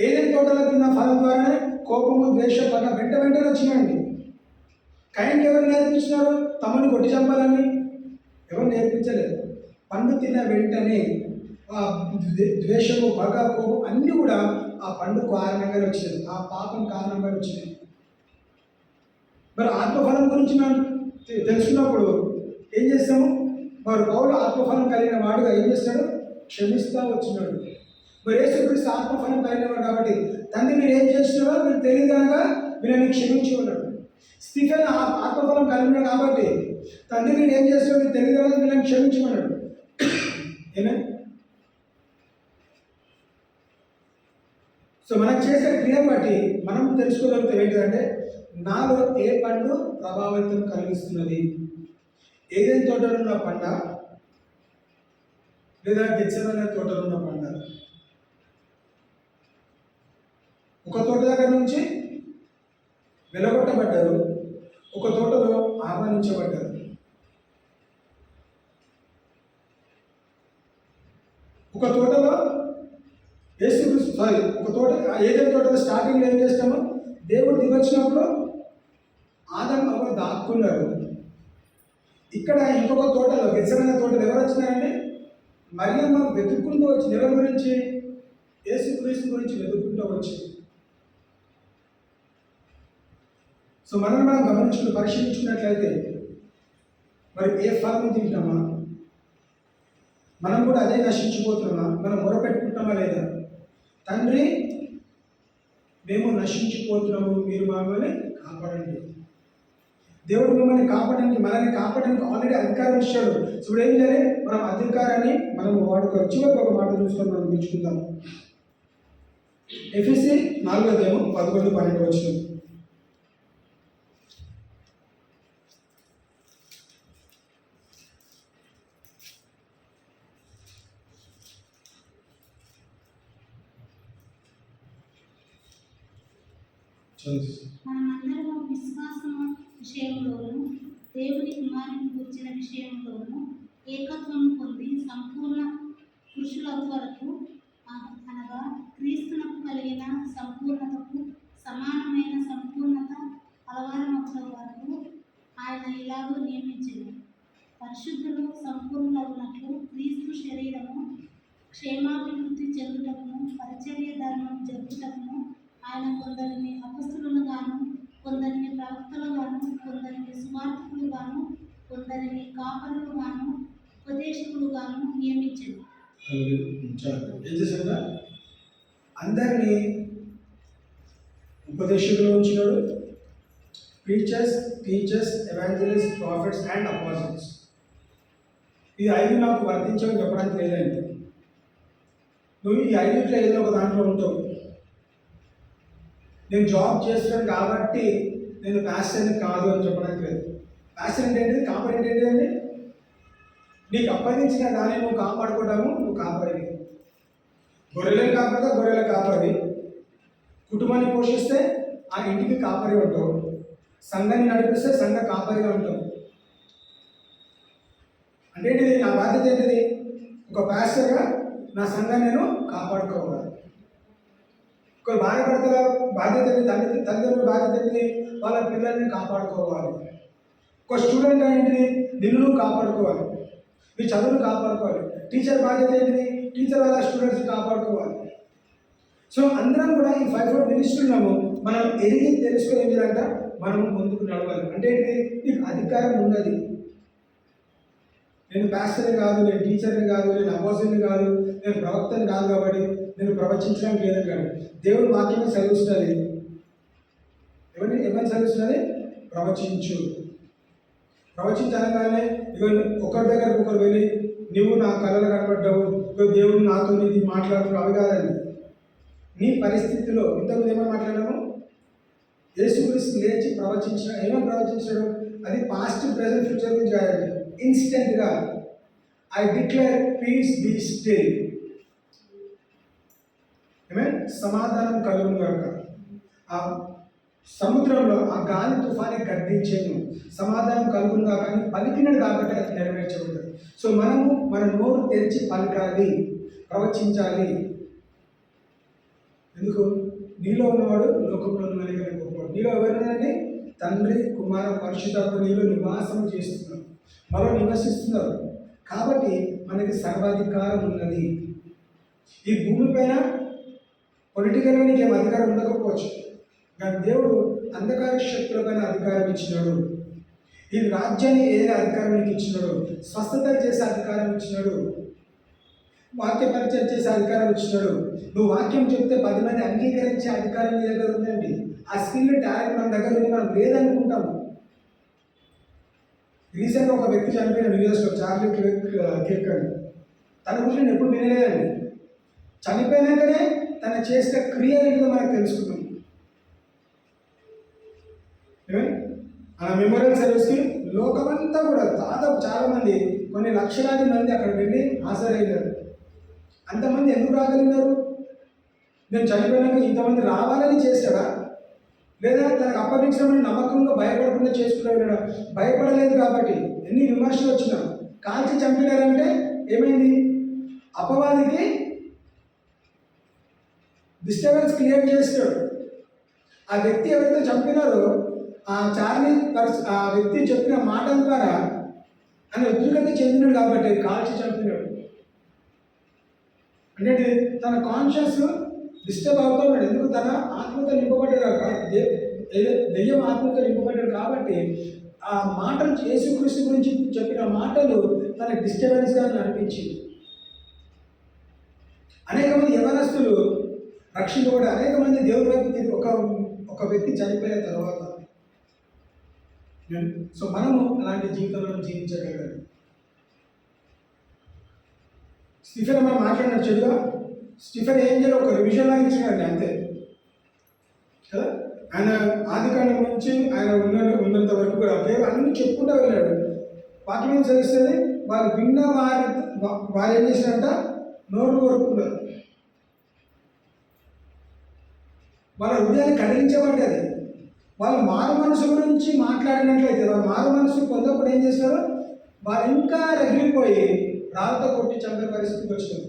ఏదైనా తోటలో తిన్న ఫలం ద్వారానే కోపము, ద్వేష, పగ వెంటనే వచ్చినాయండి. కైన్కి ఎవరు నేర్పించినారు? తమను కొట్టి చంపాలని ఎవరు నేర్పించలేదు. పండు తిన్న వెంటనే ఆ ద్వేషము, పగ, కోపం అన్నీ కూడా ఆ పండు కారణంగానే వచ్చినాయి, ఆ పాపం కారణంగా వచ్చినాయి. మరి ఆత్మఫలం గురించి మనం తెలుసుకున్నప్పుడు ఏం చేస్తాము? మరి పౌలు ఆత్మఫలం కలిగిన వాడుగా ఏం చేస్తాడు? క్షమిస్తూ వచ్చినాడు. మరి యేసుక్రీస్తు ఆత్మఫలం కలిగిన వాడు కాబట్టి తండ్రి మీరు ఏం చేస్తున్నారో మీరు తెలియదు కనుక వీళ్ళని క్షమించి ఉన్నాడు. స్టీఫెన్ ఆత్మఫలం కలిగినాడు కాబట్టి తండ్రి మీరు ఏం చేస్తున్నారో మీరు తెలియదు కనుక వీళ్ళని క్షమించమన్నాడు. ఏమే? సో మనం చేసే క్రియ బట్టి మనం తెలుసుకోగలుగుతాం ఏంటంటే నాలో ఏ పండు ప్రభావితం కలిగిస్తున్నది. ఏదైనా తోటలో ఉన్న పంట లేదా గెచ్చమైన తోటలో ఉన్న పంట. ఒక తోట దగ్గర నుంచి వెలగొట్టబడ్డారు, ఒక తోటలో ఆహ్వానించబడ్డారు. ఒక తోటలో ఒక తోట ఏదైనా తోటలో స్టార్టింగ్లో ఏం చేస్తామో దేవుడు దిగొచ్చినప్పుడు ఆదం అవ్వ దాక్కున్నారు. ఇక్కడ ఇంకొక తోటలో గెత్సెమనే తోటలో ఎవరు వచ్చినారంటే మరియమ్మ వెతుక్కుంటూ వచ్చింది. ఎవరి గురించి? యేసుక్రీస్తు గురించి వెతుక్కుంటూ వచ్చింది. సో మనం గమనించుకుని పరిశీలించుకున్నట్లయితే మరి ఏ ఫలం తింటామా? మనం కూడా అదే నశించిపోతున్నామా? మనం మొరపెట్టుకుంటామా లేదా? తండ్రి, మేము నశించిపోతున్నాము, మీరు మమ్మల్ని కాపాడండి. దేవుడు మిమ్మల్ని కాపాడడానికి, మనల్ని కాపాడడానికి ఆల్రెడీ అధికారం ఇచ్చాడు. సో ఇప్పుడు ఏం చేయాలి? మనం అధికారాన్ని మనం వాడుకోవాలి. చివరికి ఒక మాట చూసుకొని మనం నేర్చుకుందాం. ఎఫెసీ 4:11-12 వచ్చిన మనమందరము విశ్వాసము విషయంలోను దేవుని కుమారుని గురించిన విషయంలోను ఏకత్వము పొంది సంపూర్ణ పురుషులకు వరకు అనగా క్రీస్తునకు కలిగిన సంపూర్ణతకు సమానమైన సంపూర్ణత అలవారమవుల వరకు ఆయన ఇలాగూ నియమించింది. పరిశుద్ధులు సంపూర్ణులగునట్లు క్రీస్తు శరీరము క్షేమాభివృద్ధి చెందుటకును పరిచర్య ధర్మం జరుపుటకును ఆయన కొందరిని అపొస్తలులుగాను, కొందరిని ప్రవక్తలుగాను, కొందరిని సువార్తికులుగాను, కొందరిని కాపరులుగాను, ఉపదేశకులుగాను నియమించాడు. ఏం చేశాడు? అందరినీ ఉపదేశకులు ఉంచినాడు. Preachers, teachers, evangelist, prophets and apostles. ఈ 5 నాకు వర్తించని చెప్పడానికి లేదండి. నువ్వు ఈ 5 ఏదో ఒక దాంట్లో ఉంటావు. నేను జాబ్ చేస్తున్నాను కాబట్టి నేను ప్యాషన్ కాదు అని చెప్పడానికి లేదు. ప్యాషన్ అంటే ఏంటిది? కాపరి అంటే ఏంటిదండి? నీకు అప్పగించిన దాన్ని నువ్వు కాపాడుకోవడము, నువ్వు కాపరివి. గొర్రెలను కాపాడితే గొర్రెల కాపరి, కుటుంబాన్ని పోషిస్తే ఆ ఇంటికి కాపరి ఉంటావు, సంఘాన్ని నడిపిస్తే సంఘ కాపరిగా ఉంటావు. అంటే ఏంటిది? నా బాధ్యత ఏంటిది? ఒక ప్యాస్టర్గా నా సంఘాన్ని నేను కాపాడుకోవాలి. ఒక భార్యాభర్తల బాధ్యత ఏంటి? తల్లిదండ్రుల బాధ్యత ఏంటిది? వాళ్ళ పిల్లల్ని కాపాడుకోవాలి. ఒక స్టూడెంట్ ఏంటిది? నిన్ను కాపాడుకోవాలి, మీ చదువును కాపాడుకోవాలి. టీచర్ బాధ్యత ఏంటిది? టీచర్ వాళ్ళ స్టూడెంట్స్ని కాపాడుకోవాలి. సో అందరం కూడా ఈ 5 మినిస్ట్రీలను మనం ఎరిగి తెలుసుకుని ఏం చేయాలంట? మనం ముందుకు నడవాలి. అంటే ఏంటి? నీకు అధికారం ఉన్నది. నేను ప్యాస్టర్ని కాదు, నేను టీచర్ని కాదు, నేను అపోజిట్ని కాదు, నేను ప్రవక్తని కాదు కాబట్టి నేను ప్రవచించడానికి లేదని కాదు. దేవుడు వాక్యమే సెలవిస్తున్నది. ఎవరిని సెలవిస్తున్నది? ప్రవచించు. ప్రవచించనగానే ఒకరి దగ్గరకు ఒకరు వెళ్ళి నువ్వు నా కళలు కనబడ్డావు, దేవుడు నాతో ఇది మాట్లాడుతున్నావు, అవి కాదండి. నీ పరిస్థితిలో ఇంతకుముందు ఏమని మాట్లాడాము? యేసుక్రీస్తు లేచి ఏమని ప్రవచించాడు? అది పాస్ట్, ప్రెజెంట్, ఫ్యూచర్ గురించి కాదండి. ఇన్స్టెంట్గా I declare peace be still. సమాధానం కలుగును గాక. ఆ సముద్రంలో ఆ గాలి తుఫాని గర్దించేను, సమాధానం కలుగును గాక అని పలికినడు కాబట్టి అది నెరవేర్చబడ్డది. సో మనము మన నోరు తెరిచి పలకాలి, ప్రవచించాలి. ఎందుకు? నీలో ఉన్నవాడు లోకంలో ఉన్నవాడిగా గొప్పవాడు. నీలో ఎవరినండి? తండ్రి, కుమార, పరిశుద్ధాత్మ నీలో నివాసం చేస్తున్నారు, మనలో నివసిస్తున్నారు. కాబట్టి మనకి సర్వాధికారం ఉన్నది. ఈ భూమిపైన పొలిటికల్గా నీకేం అధికారం ఉండకపోవచ్చు, కానీ దేవుడు అంధకార శక్తులపైన అధికారం ఇచ్చినాడు. ఈ రాజ్యాన్ని ఏదైనా అధికారం నీకు ఇచ్చినాడు, స్వస్థత చేసే అధికారం ఇచ్చినాడు, వాక్య పరిచయం చేసే అధికారం ఇచ్చినాడు. నువ్వు వాక్యం చెప్తే 10 మంది అంగీకరించే అధికారం నీ దగ్గర ఉందండి. ఆ స్కిల్, టాలెంట్ మన దగ్గర ఉంది, మనం లేదనుకుంటాము. రీసెంట్గా ఒక వ్యక్తి చనిపోయిన న్యూస్లో, చార్లీ కిర్క్ అని. తన గురించి నేను ఎప్పుడు వినలేదండి. చనిపోయినాకనే తన చేసిన క్రియలు ఏంటో మనకు తెలుసుకున్నాం. ఆ మెమోరియల్ సర్వీస్కి లోకమంతా కూడా దాదాపు చాలామంది, కొన్ని లక్షలాది మంది అక్కడ వెళ్ళి హాజరయ్యారు. అంతమంది ఎందుకు రాగలిగినారు? నేను చనిపోయినాక ఇంతమంది రావాలని చేస్తాడా, లేదా తనకు అప్పగించడం నమ్మకంగా భయపడకుండా చేసుకున్నాడా? భయపడలేదు కాబట్టి ఎన్ని విమర్శలు వచ్చినా కాల్చి చంపినారంటే ఏమైంది? అపవాదికి డిస్టర్బెన్స్ క్రియేట్ చేస్తాడు. ఆ వ్యక్తి ఎవరైతే చంపినారో ఆ వ్యక్తి చెప్పిన మాటల ద్వారా ఆయన ఉద్రిక్తత చెందినాడు కాబట్టి కాల్చి చంపినాడు. అంటే తన కాన్షియస్ డిస్టర్బ్ అవుతున్నాడు. ఎందుకు? తన ఆత్మతో నింపబడ్డాడు, దెయ్యం ఆత్మతో నింపబడ్డాడు కాబట్టి ఆ మాటలు యేసుక్రీస్తు గురించి చెప్పిన మాటలు తన డిస్టర్బెన్స్గా అనిపించింది. అనేక మంది యవనస్తులు రక్షింపబడి అనేక మంది దేవుడి వైపు తిరిగి ఒక వ్యక్తి చనిపోయిన తర్వాత సో మనము అలాంటి జీవితంలో జీవించగలగాలి. స్టీఫెన్ మనం మాట్లాడిన చెడుగా స్టీఫెన్ ఏం చేయాలి? ఒక రివిజన్ లాగా ఇచ్చినాడండి అంతే కదా. ఆయన ఆదికాండం నుంచి ఆయన ఉన్నంత వరకు కూడా అన్ని చెప్పుకుంటూ వెళ్ళాడు. వాక్యం ఏం చదివిస్తుంది? వాళ్ళు విన్న వారు ఏం చేసినట్ట? నోరు కోరుకున్నారు. వాళ్ళ హృదయాన్ని కదిలించబడ్డది. వాళ్ళు మారు మనసు గురించి మాట్లాడినట్లయితే వాళ్ళు మారు మనసు పొందప్పుడు ఏం చేస్తారు? వాళ్ళు ఇంకా రగిలిపోయి రాళ్ళతో కొట్టి చంపే పరిస్థితికి వచ్చినారు.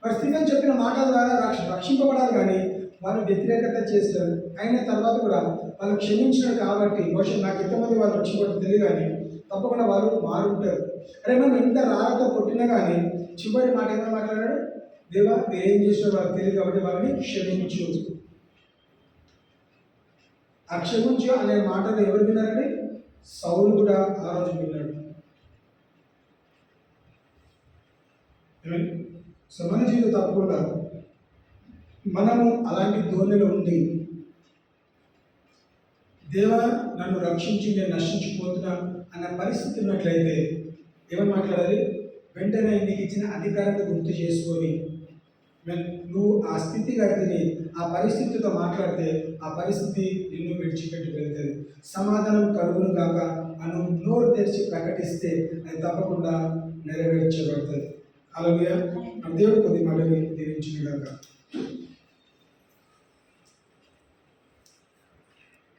మరి స్టీఫెన్ చెప్పిన మాటల ద్వారా రక్షింపబడాలి, కానీ వాళ్ళు వ్యతిరేకత చేస్తారు. అయిన తర్వాత కూడా వాళ్ళు క్షమించినారు కాబట్టి బహుశా నాకు ఎంతమంది వాళ్ళు రక్షింపడం తెలియదు, కానీ తప్పకుండా వాళ్ళు మారుంటారు. అరే మనం ఎంత రాళ్ళతో కొట్టినా కానీ చివరి మాట ఏమైనా మాట్లాడాడు? దేవా మీరు ఏం చేసినారో వాళ్ళకి తెలియదు కాబట్టి వాళ్ళని క్షమించు. ఆ క్షమించు అనే మాటలు ఎవరు విన్నారండి? సౌలు కూడా ఆ రోజు విన్నాడు. సో మన జీవితం తప్పకుండా మనము అలాంటి ధోరణిలో ఉండి దేవా నన్ను రక్షించి నేను నశించిపోతున్నా అన్న పరిస్థితి ఉన్నట్లయితే ఏమని మాట్లాడాలి? వెంటనే నీకు ఇచ్చిన అధికారాన్ని గుర్తు చేసుకొని నువ్వు ఆ స్థితిగతిని ఆ పరిస్థితితో మాట్లాడితే ఆ పరిస్థితి నిన్ను విడిచిపెట్టి వెళ్తుంది. సమాధానం కలుగును కాక అను నోరు తెరిచి ప్రకటిస్తే అది తప్పకుండా నెరవేర్చబడుతుంది. అలాగే దేవుడు కొద్ది మాటని దీవించిన కాక.